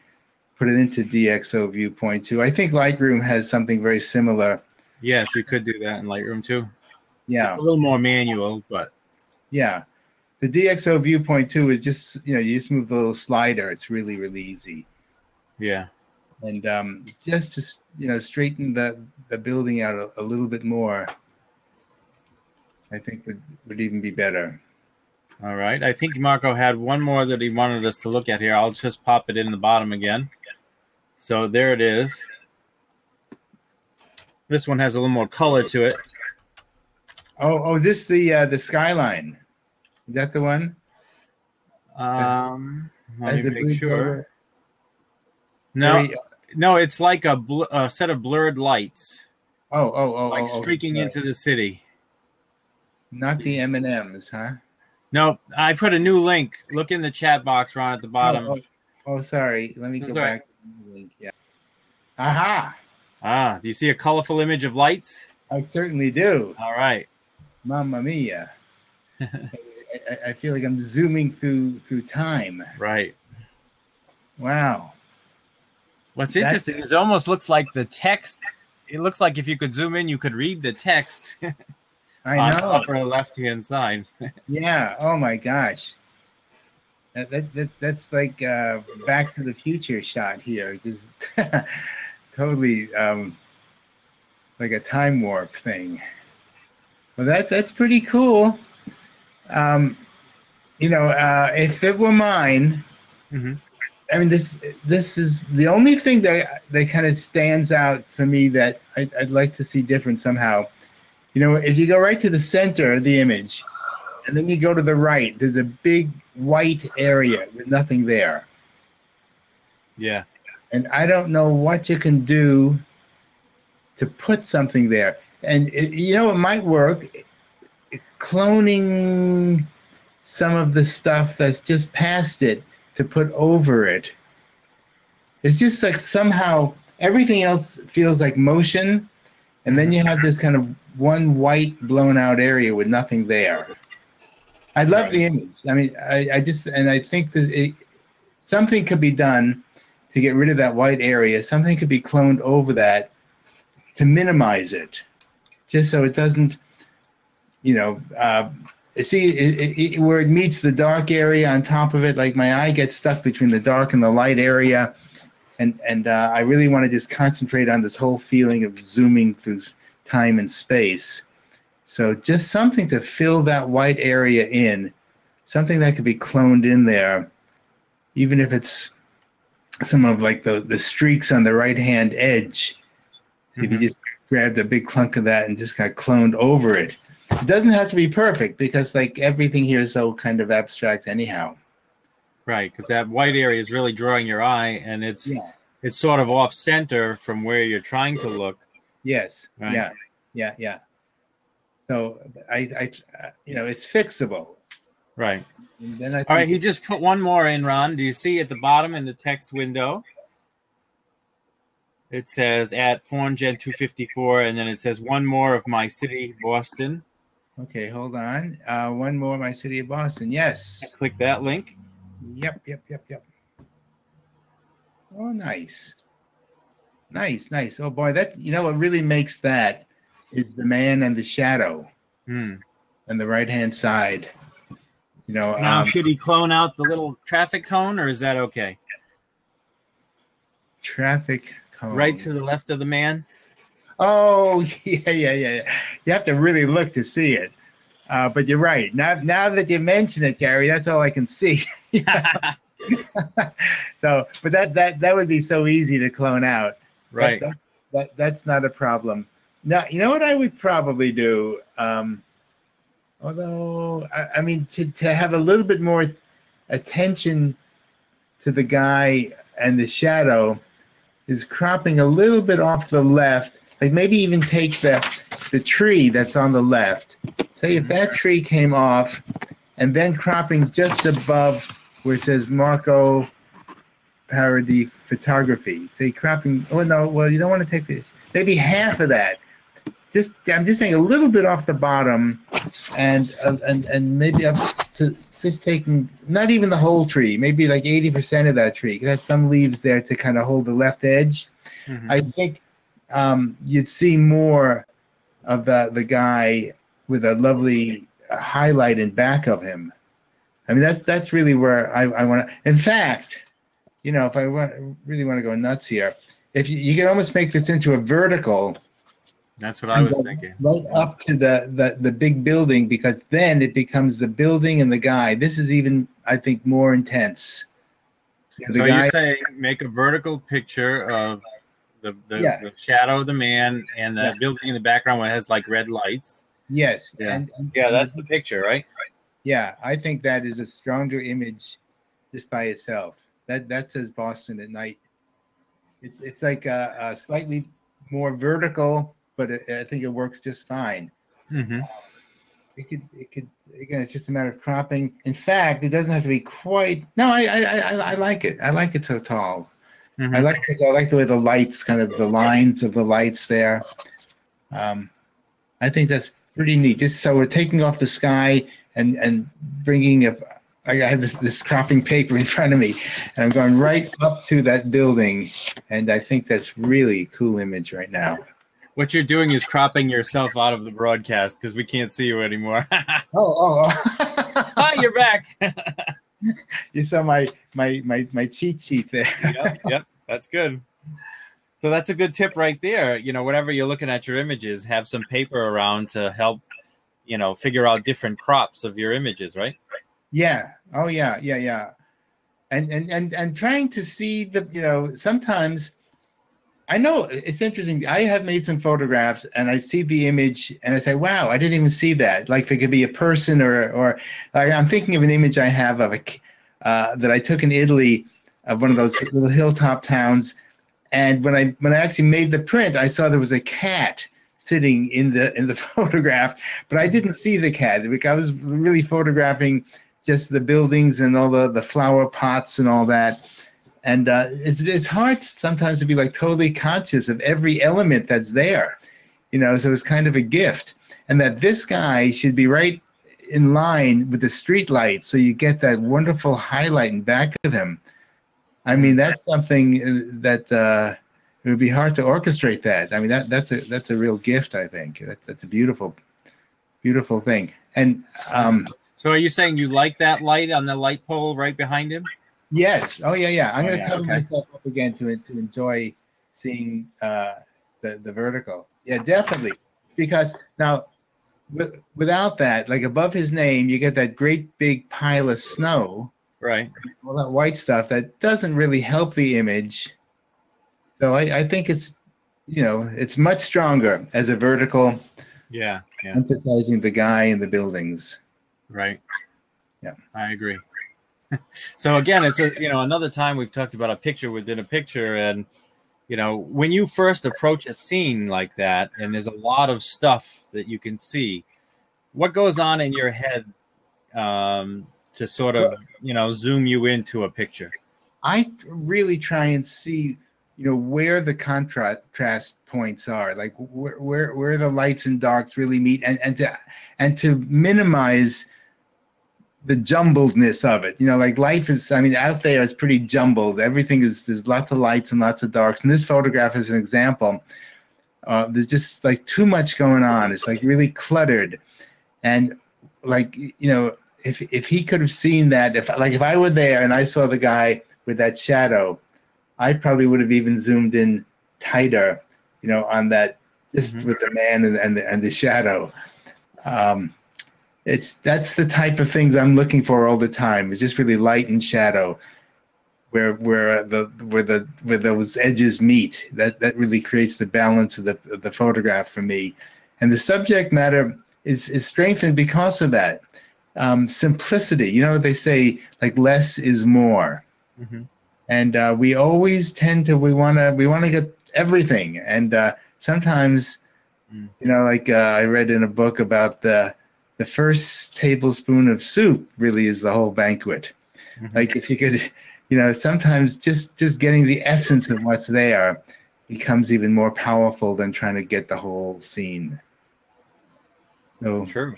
put it into DxO viewpoint too. I think Lightroom has something very similar. Yes, you could do that in Lightroom too. Yeah. It's a little more manual, but. Yeah. The DxO viewpoint too is just, you just move the little slider. It's really, really easy. Yeah. And just to, straighten the building out a little bit more, I think would even be better. All right. I think Marco had one more that he wanted us to look at here. I'll just pop it in the bottom again. So there it is. This one has a little more color to it. Oh, this the skyline. Is that the one? Let me make sure. Cover? No, it's like a set of blurred lights. Like streaking into the city. Not the M&Ms, huh? No, I put a new link. Look in the chat box, Ron, at the bottom. Oh, sorry. Let me go back to the link. Yeah. Aha! Do you see a colorful image of lights? I certainly do. All right. Mamma mia. I feel like I'm zooming through time. Right. Wow. What's interesting is it almost looks like the text. It looks like if you could zoom in, you could read the text. I know. On the upper left-hand side. Yeah. Oh my gosh. That's like Back to the Future shot here. Just totally like a time warp thing. Well, that's pretty cool. If it were mine, mm-hmm. I mean, this is the only thing that kind of stands out for me that I'd like to see different somehow. If you go right to the center of the image, and then you go to the right, there's a big white area with nothing there. Yeah. And I don't know what you can do to put something there. And it might work. Cloning some of the stuff that's just past it to put over it. It's just like somehow everything else feels like motion, and then you have this kind of one white blown out area with nothing there. I love the image. I mean, I think that something could be done to get rid of that white area. Something could be cloned over that to minimize it, just so it doesn't, see where it meets the dark area on top of it. Like my eye gets stuck between the dark and the light area, and I really want to just concentrate on this whole feeling of zooming through time and space. So just something to fill that white area in, something that could be cloned in there, even if it's some of like the streaks on the right-hand edge. Mm-hmm. If you just grabbed a big clunk of that and just got cloned over it. It doesn't have to be perfect because like everything here is so kind of abstract anyhow. Right, because that white area is really drawing your eye, and it's sort of off center from where you're trying to look. Yes. Right? Yeah. So I it's fixable. Right. And then all right, he just put one more in, Ron. Do you see at the bottom in the text window? It says at FormGen 254, and then it says one more of my city, Boston. Okay, hold on. One more of my city of Boston. Yes. Click that link. Yep. Oh, nice. Nice. Oh boy, that what really makes that is the man and the shadow on the right-hand side. Now, should he clone out the little traffic cone, or is that okay? Traffic cone. Right to the left of the man. Oh, yeah. You have to really look to see it. But you're right. Now that you mention it, Gary, that's all I can see. So, but that would be so easy to clone out. Right. That's not a problem. Now, you know what I would probably do? Although, I mean, to have a little bit more attention to the guy and the shadow is cropping a little bit off the left. Like maybe even take the tree that's on the left. Say if that tree came off and then cropping just above where it says Marco Parody Photography. Say cropping, oh no, well, you don't want to take this. Maybe half of that. I'm just saying a little bit off the bottom and maybe up to just taking, not even the whole tree, maybe like 80% of that tree. It had some leaves there to kind of hold the left edge. Mm-hmm. I think you'd see more of the guy with a lovely highlight in back of him. I mean, that's really where I want to. In fact, if I really want to go nuts here, if you can almost make this into a vertical. That's what I was thinking. Right up to the big building, because then it becomes the building and the guy. This is even, I think, more intense. So you're saying make a vertical picture of the shadow of the man and the building in the background where it has like red lights. Yes. Yeah. And that's the picture, right? Yeah, I think that is a stronger image just by itself. That says Boston at night. It's like a slightly more vertical, but I think it works just fine. Mm-hmm. It could again. It's just a matter of cropping. In fact, it doesn't have to be quite. No, I like it. I like it so tall. Mm-hmm. I like the way the lights, kind of the lines of the lights there. I think that's pretty neat. Just so we're taking off the sky and bringing up. I have this cropping paper in front of me, and I'm going right up to that building, and I think that's really cool image right now. What you're doing is cropping yourself out of the broadcast because we can't see you anymore. Oh, you're back. You saw my cheat sheet there. Yep, that's good. So that's a good tip right there. Whenever you're looking at your images, have some paper around to help, figure out different crops of your images, right? Yeah. Oh, yeah. And trying to see sometimes. I know it's interesting. I have made some photographs, and I see the image, and I say, "Wow, I didn't even see that." Like it could be a person, or like I'm thinking of an image I have of that I took in Italy of one of those little hilltop towns, and when I actually made the print, I saw there was a cat sitting in the photograph, but I didn't see the cat because I was really photographing just the buildings and all the flower pots and all that. And it's hard sometimes to be like totally conscious of every element that's there, so it's kind of a gift. And that this guy should be right in line with the street lights, so you get that wonderful highlight in back of him. I mean, that's something that it would be hard to orchestrate that. I mean, that's a real gift, I think. That's a beautiful, beautiful thing. And so are you saying you like that light on the light pole right behind him? Yes. Oh, yeah. I'm going to cover myself up again to enjoy seeing the vertical. Yeah, definitely. Because now, without that, like above his name, you get that great big pile of snow. Right. All that white stuff that doesn't really help the image. So I think it's much stronger as a vertical. Yeah. Emphasizing the guy and the buildings. Right. Yeah. I agree. So again, it's another time we've talked about a picture within a picture, and when you first approach a scene like that, and there's a lot of stuff that you can see, what goes on in your head to sort of zoom you into a picture? I really try and see where the contrast points are, like where the lights and darks really meet, and to minimize the jumbledness of it. Like life is, out there it's pretty jumbled. There's lots of lights and lots of darks. And this photograph is an example. There's just like too much going on. It's like really cluttered. And like, if he could have seen that, if I were there and I saw the guy with that shadow, I probably would have even zoomed in tighter, on that just with the man and the shadow. That's the type of things I'm looking for all the time. It's just really light and shadow, where those edges meet. That really creates the balance of the photograph for me, and the subject matter is strengthened because of that. Simplicity. You know, they say like less is more, and we always tend to we want to get everything, and sometimes, you know, like I read in a book about the first tablespoon of soup really is the whole banquet. Like if you could, you know, sometimes just getting the essence of what's there becomes even more powerful than trying to get the whole scene. So, true.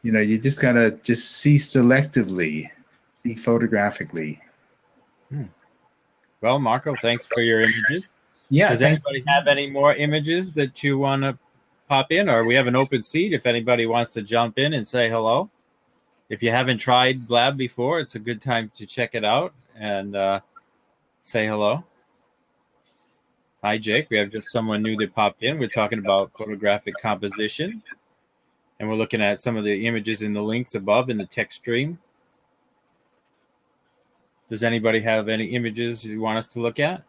You know, you just gotta just see selectively, see photographically. Well, Marco, thanks for your images. Yeah. Does anybody have any more images that you want to pop in, or we have an open seat if anybody wants to jump in and say hello? If you haven't tried Blab before, it's a good time to check it out and say hello. Hi, Jake. We have just someone new that popped in. We're talking about photographic composition, and we're looking at some of the images in the links above in the text stream. Does anybody have any images you want us to look at?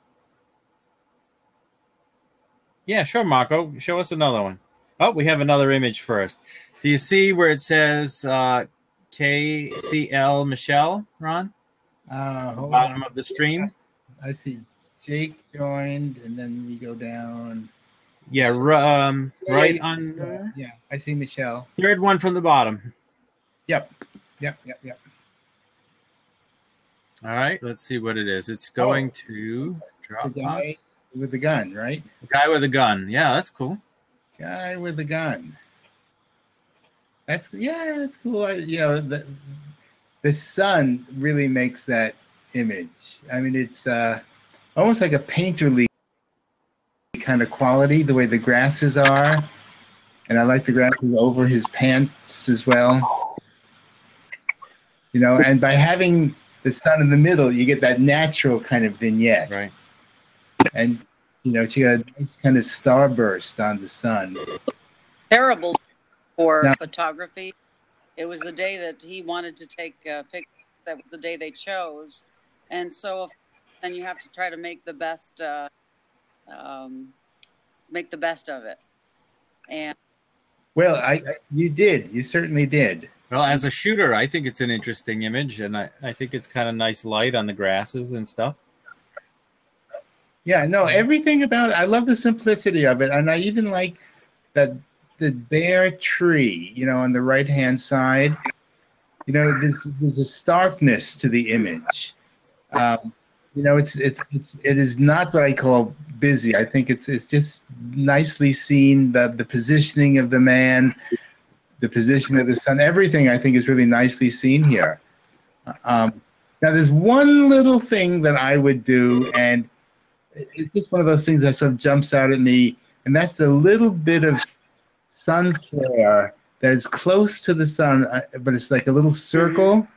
Yeah, sure, Marco. Show us another one. Oh, we have another image first. Do you see where it says KCL Michelle, Ron? Bottom of the stream. I see Jake joined, and then we go down. Yeah, right on. Yeah, I see Michelle. Third one from the bottom. Yep. All right, let's see what it is. It's going to Dropbox. With the gun, right? The guy with the gun. Yeah, that's cool. Guy with the gun. That's cool. You know, the sun really makes that image. I mean, it's almost like a painterly kind of quality, the way the grasses are. And I like the grasses over his pants as well. You know, and by having the sun in the middle, you get that natural kind of vignette. Right. And, you know, she got a nice kind of starburst on the sun. Terrible for photography. It was the day that he wanted to take pictures. That was the day they chose. And so then you have to try to make the best of it. And well, you certainly did. Well, as a shooter, I think it's an interesting image, and I think it's kind of nice light on the grasses and stuff. Yeah, no, everything about it. I love the simplicity of it, and I even like the bare tree, you know, on the right-hand side. You know, there's a starkness to the image. You know, it is not what I call busy. I think it's just nicely seen. The positioning of the man, the position of the sun, everything I think is really nicely seen here. Now, there's one little thing that I would do, and it's just one of those things that sort of jumps out at me, and that's the little bit of sun flare that is close to the sun, but it's like a little circle.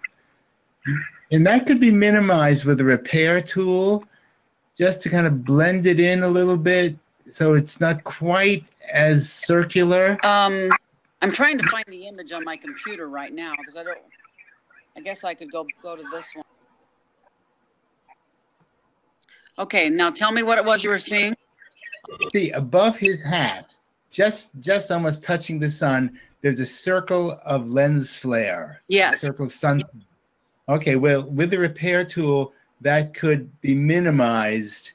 And that could be minimized with a repair tool, just to kind of blend it in a little bit, so it's not quite as circular. I'm trying to find the image on my computer right now, because I guess I could go to this one. Okay, now tell me what it was you were seeing. See, above his hat, just almost touching the sun, there's a circle of lens flare. Yes. A circle of sun. Okay, well, with the repair tool, that could be minimized,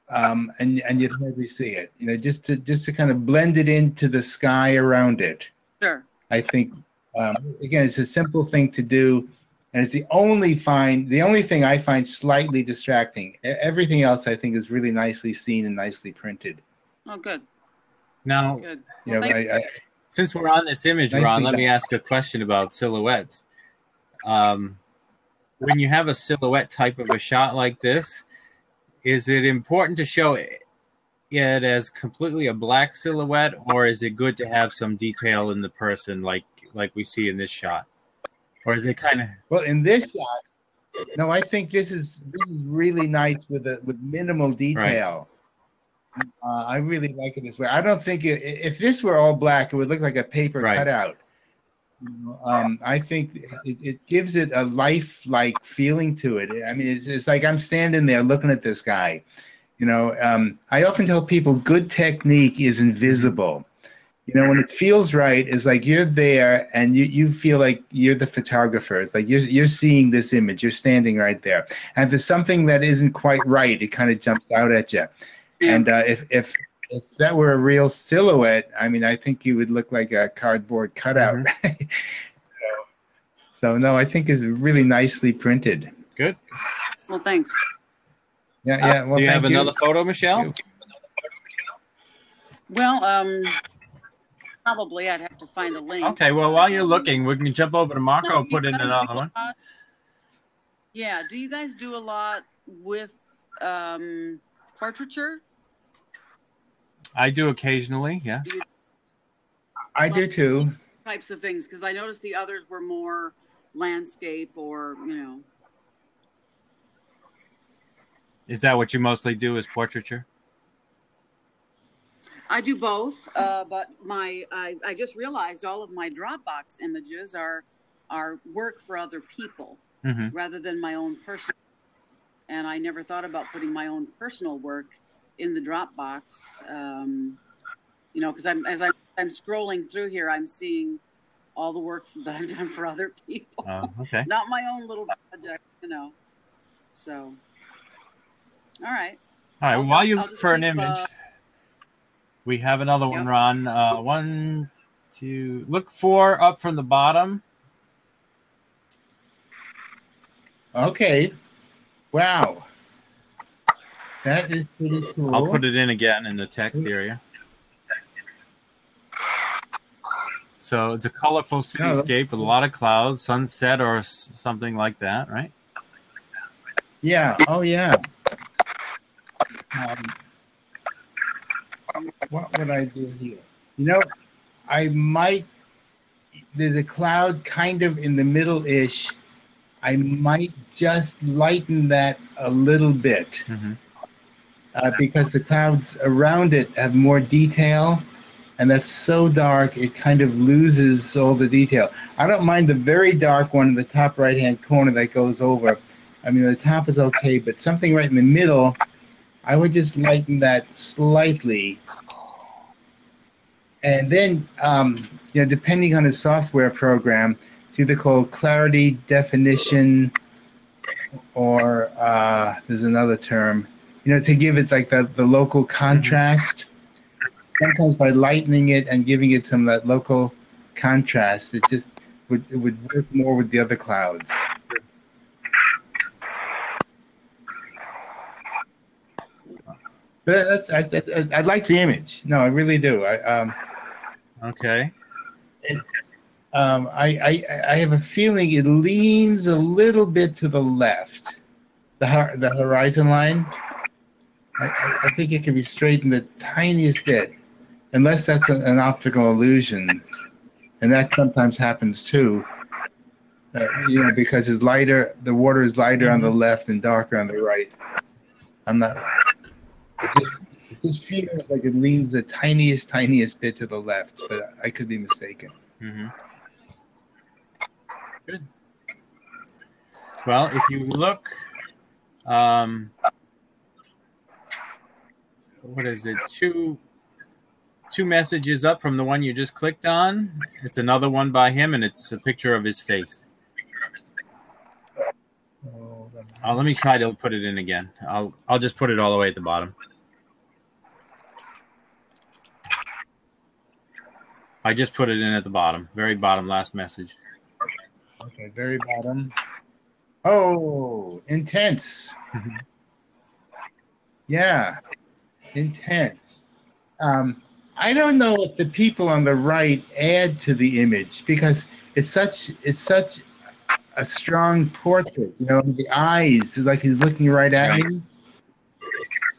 and you'd hardly see it. You know, just to kind of blend it into the sky around it. Sure. I think, again, it's a simple thing to do. And it's the only thing I find slightly distracting. Everything else I think is really nicely seen and nicely printed. Oh, good. Now, Good. You know, since we're on this image, Ron, let me ask a question about silhouettes. When you have a silhouette type of a shot like this, is it important to show it as completely a black silhouette, or is it good to have some detail in the person like we see in this shot? Or is it kind of... Well, in this shot, no, I think this is really nice with minimal detail. I really like it this way. I don't think if this were all black, it would look like a paper cutout. I think it gives it a lifelike feeling to it. I mean, it's like I'm standing there looking at this guy. I often tell people good technique is invisible. When it feels right, it's like you're there and you feel like you're the photographer. It's like you're seeing this image. You're standing right there. And if there's something that isn't quite right, it kind of jumps out at you. Yeah. And if that were a real silhouette, I mean, I think you would look like a cardboard cutout. Mm-hmm. So no, I think it's really nicely printed. Good. Well, thanks. Yeah. Well, do you have another photo, Michelle? Well, probably I'd have to find a link. Okay, well, while you're looking, we can jump over to Marco and put in another one. Yeah, do you guys do a lot with portraiture? I do occasionally, yeah. I do too. Types of things, because I noticed the others were more landscape or, Is that what you mostly do, is portraiture? I do both, but I just realized all of my Dropbox images are work for other people rather than my own personal. And I never thought about putting my own personal work in the Dropbox, because as I'm scrolling through here, I'm seeing all the work that I've done for other people. Okay. Not my own little project, So, all right. All right. While you look for an image. We have another one, Ron. 1, 2. Look 4 up from the bottom. Okay. Wow. That is pretty cool. I'll put it in again in the text area. So it's a colorful cityscape with a lot of clouds, sunset or something like that, right? Yeah. Oh, yeah. What would I do here? I might, there's a cloud kind of in the middle-ish. I might just lighten that a little bit because the clouds around it have more detail, and that's so dark it kind of loses all the detail. I don't mind the very dark one in the top right-hand corner that goes over. I mean, the top is okay, but something right in the middle, I would just lighten that slightly. And then, depending on the software program, it's either called clarity, definition, or there's another term, to give it like the local contrast. Sometimes by lightening it and giving it some of that local contrast, it just would work more with the other clouds. But I like the image. No, I really do. Okay. I have a feeling it leans a little bit to the left, the horizon line. I think it can be straightened the tiniest bit, unless that's an optical illusion, and that sometimes happens too. Because it's lighter, the water is lighter on the left and darker on the right. I'm not. It just feels like it leans the tiniest bit to the left, but I could be mistaken. Good. Well, if you look, what is it? Two messages up from the one you just clicked on. It's another one by him, and it's a picture of his face. Let me try to put it in again. I'll just put it all the way at the bottom. I just put it in at the bottom, very bottom, last message. Okay, very bottom. Oh, intense. Yeah, intense. I don't know if the people on the right add to the image because it's such a strong portrait. The eyes, like he's looking right at me.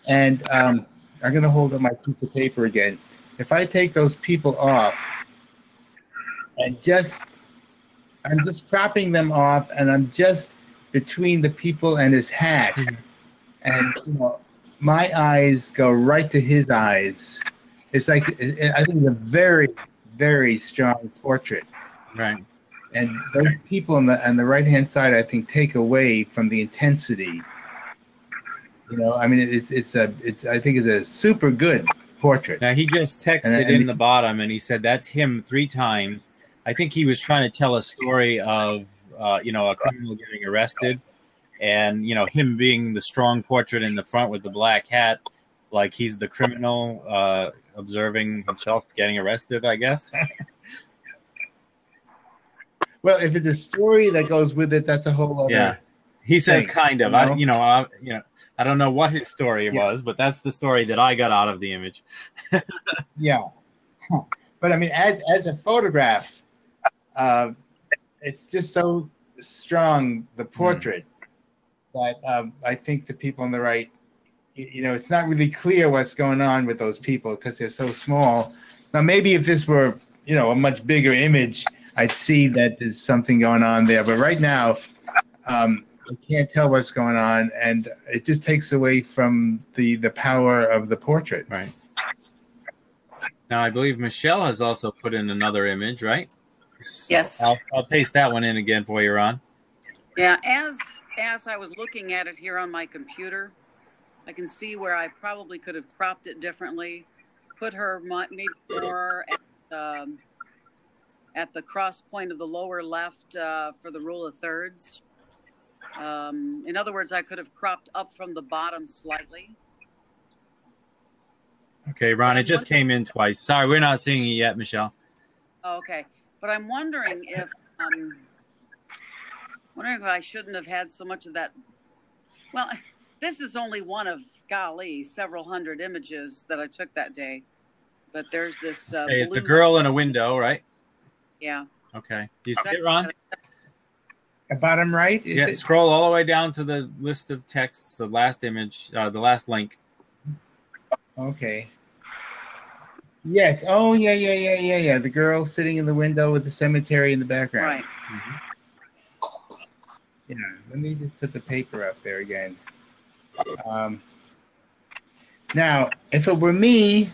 And I'm going to hold up my piece of paper again. If I take those people off and I'm just propping them off, and I'm just between the people and his hat. And my eyes go right to his eyes. It's like, I think it's a very, very strong portrait. Right. And those people on the right-hand side, I think, take away from the intensity. You know, I mean, I think it's a super good portrait. Now, he just texted in the bottom, and he said that's him 3 times. I think he was trying to tell a story of, you know, a criminal getting arrested, and, you know, him being the strong portrait in the front with the black hat, like he's the criminal observing himself getting arrested, I guess. Well, if it's a story that goes with it, that's a whole other. Yeah, he says thing, kind of. You know? I don't know what his story was, but that's the story that I got out of the image. Yeah, but I mean, as a photograph, it's just so strong, the portrait, that I think the people on the right, you know, it's not really clear what's going on with those people because they're so small. Now, maybe if this were, you know, a much bigger image, I'd see that there's something going on there. But right now, I can't tell what's going on, and it just takes away from the power of the portrait. Right. Now, I believe Michelle has also put in another image, right? Yes. I'll paste that one in again for you, Ron. Yeah, as I was looking at it here on my computer, I can see where I probably could have cropped it differently, put her maybe more at the cross point of the lower left for the rule of thirds. In other words, I could have cropped up from the bottom slightly. Okay, Ron, it just came in twice. Sorry, we're not seeing it yet, Michelle. Oh, okay, but I'm wondering if I shouldn't have had so much of that. Well, this is only one of, golly, several hundred images that I took that day. But there's this. Hey, it's a girl in a window, right? Yeah. Okay. Do you see it, Ron? Bottom right? Yeah, scroll all the way down to the list of texts, the last image, the last link. Okay. Yes. Oh, yeah. The girl sitting in the window with the cemetery in the background. Right. Mm-hmm. Yeah. Let me just put the paper up there again. Now, if it were me,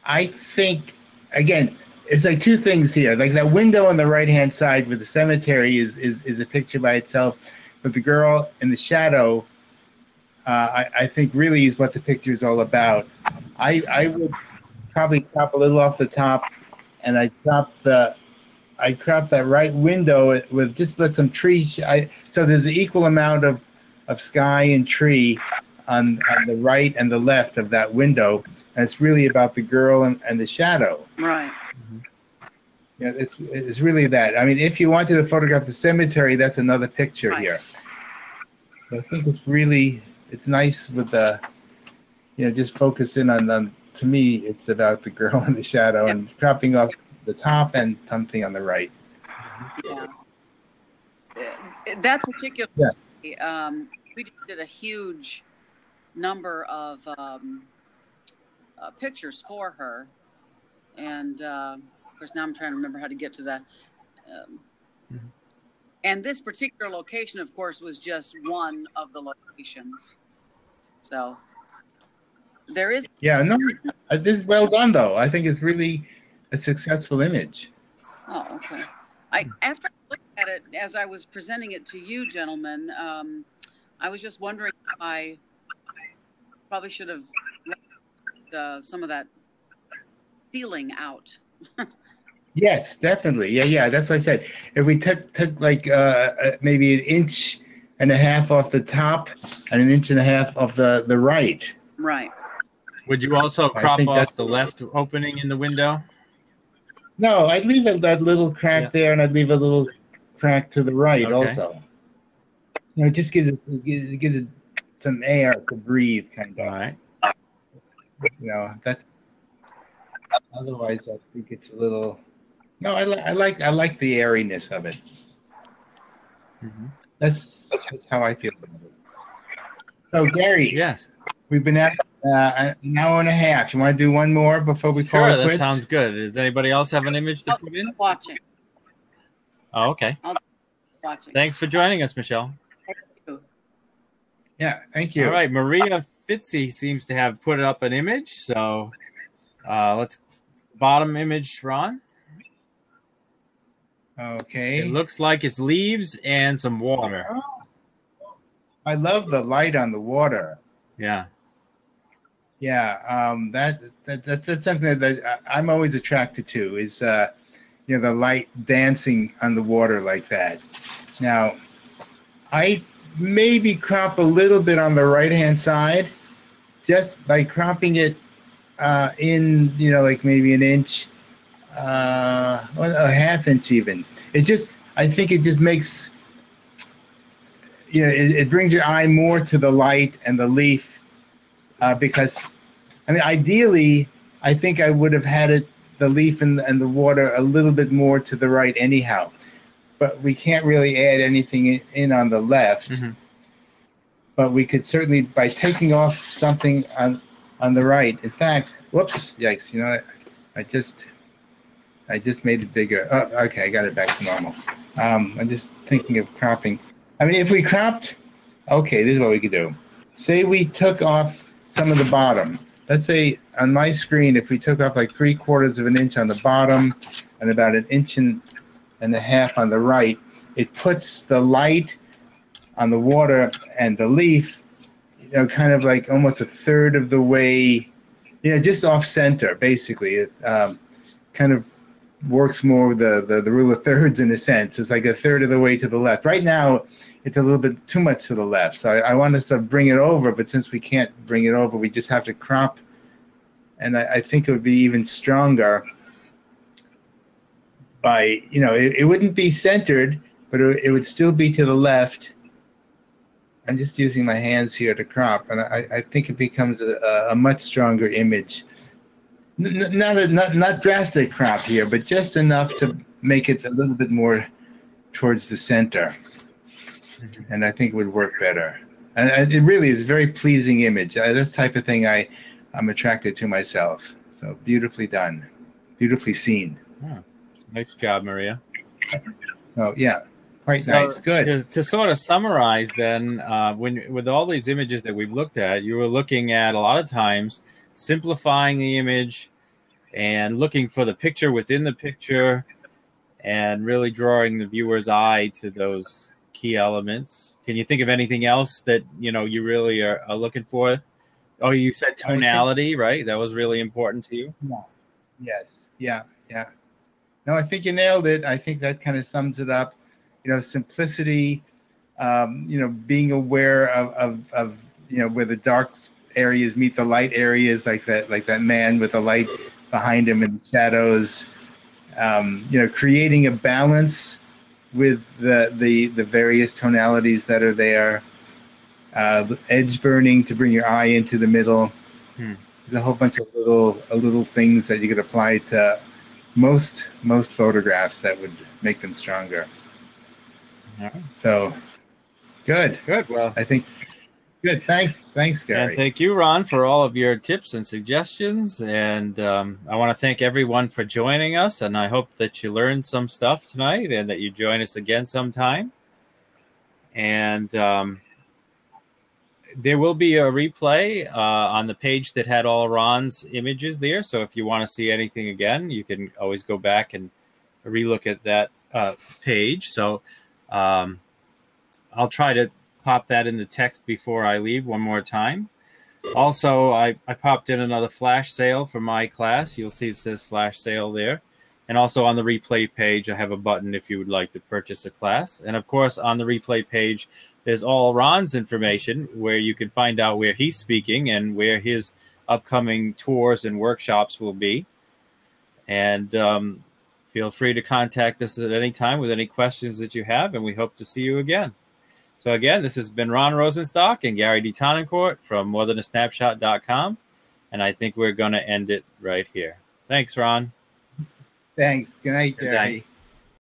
I think, again, it's like two things here. Like that window on the right-hand side with the cemetery is a picture by itself, but the girl in the shadow, I think really is what the picture is all about. I would probably crop a little off the top, and I'd crop that right window with just let some trees. So there's an equal amount of sky and tree on the right and the left of that window, and it's really about the girl and the shadow. Right. Yeah, it's really that. I mean, if you wanted to photograph the cemetery, that's another picture here. But I think it's nice with the, just focus in on to me, it's about the girl in the shadow and cropping off the top and something on the right. Yeah. That particular, we did a huge number of pictures for her, and of course now I'm trying to remember how to get to that. And this particular location, of course, was just one of the locations. So there is. Yeah, no, this is well done though. I think it's really a successful image. Oh, okay. After I looked at it, as I was presenting it to you, gentlemen, I was just wondering if I probably should have left some of that ceiling out. Yes, definitely. Yeah. That's what I said. If we took like maybe 1.5 inches off the top and 1.5 inches off the right. Right. Would you also crop off the left opening in the window? No, I'd leave that little crack there, and I'd leave a little crack to the right also. It just gives it some air to breathe, kind of. All right. That. Otherwise, I think it's a little. No, I like the airiness of it. Mm-hmm. That's how I feel about it. So, Gary. Yes. We've been at an hour and a half. You want to do one more before we call it quits? Sure, that sounds good. Does anybody else have an image to put in? Watching. Oh, okay. Watching. Thanks for joining us, Michelle. Yeah, thank you. All right, Maria Fitzy seems to have put up an image. So let's bottom image, Ron. Okay. It looks like it's leaves and some water. Oh, I love the light on the water. Yeah. Yeah. That's something that I'm always attracted to is the light dancing on the water like that. Now, I maybe crop a little bit on the right-hand side, just by cropping it in, like maybe an inch, a half inch even. I think it just makes, it brings your eye more to the light and the leaf, because, ideally, I think I would have had the leaf and the water a little bit more to the right anyhow. But we can't really add anything in on the left. Mm-hmm. But we could certainly, by taking off something on the right. In fact, whoops, yikes! I just made it bigger. Oh, okay, I got it back to normal. I'm just thinking of cropping. If we cropped, okay, this is what we could do. Say we took off some of the bottom. Let's say on my screen, if we took off like 3/4 of an inch on the bottom and about an inch and a half on the right, it puts the light on the water and the leaf, kind of like almost a third of the way, just off center, basically. It kind of works more with the rule of thirds in a sense. It's like a third of the way to the left. Right now, it's a little bit too much to the left. So I want us to bring it over, but since we can't bring it over, we just have to crop. And I think it would be even stronger by, it wouldn't be centered, but it would still be to the left. I'm just using my hands here to crop, and I think it becomes a much stronger image. Not drastic crop here, but just enough to make it a little bit more towards the center. Mm-hmm. And I think it would work better. And it really is a very pleasing image. That's the type of thing I'm attracted to myself. So beautifully done, beautifully seen. Oh, nice job, Maria. Oh, yeah. Quite nice. Good. To sort of summarize then, with all these images that we've looked at, you were looking at a lot of times simplifying the image and looking for the picture within the picture and really drawing the viewer's eye to those key elements. Can you think of anything else that, you really are looking for? Oh, you said tonality, right? That was really important to you? Yeah. Yes. Yeah. Yeah. No, I think you nailed it. I think that kind of sums it up. Simplicity, being aware of where the dark areas meet the light areas, like that man with the light behind him in the shadows, creating a balance with the various tonalities that are there, edge burning to bring your eye into the middle. There's a whole bunch of little things that you could apply to most photographs that would make them stronger. Right. So, good. Well, I think good. Thanks, Gary. And thank you, Ron, for all of your tips and suggestions. And I want to thank everyone for joining us. And I hope that you learned some stuff tonight and that you join us again sometime. And there will be a replay on the page that had all Ron's images there. So if you want to see anything again, you can always go back and relook at that page. So I'll try to pop that in the text before I leave one more time. Also, I popped in another flash sale for my class. You'll see it says flash sale there. And also on the replay page, I have a button if you would like to purchase a class. And of course, on the replay page, there's all Ron's information where you can find out where he's speaking and where his upcoming tours and workshops will be. And feel free to contact us at any time with any questions that you have, and we hope to see you again. So again, this has been Ron Rosenstock and Gary D. Tonnencourt from morethanasnapshot.com, and I think we're going to end it right here. Thanks, Ron. Thanks. Good night, Gary. Good night.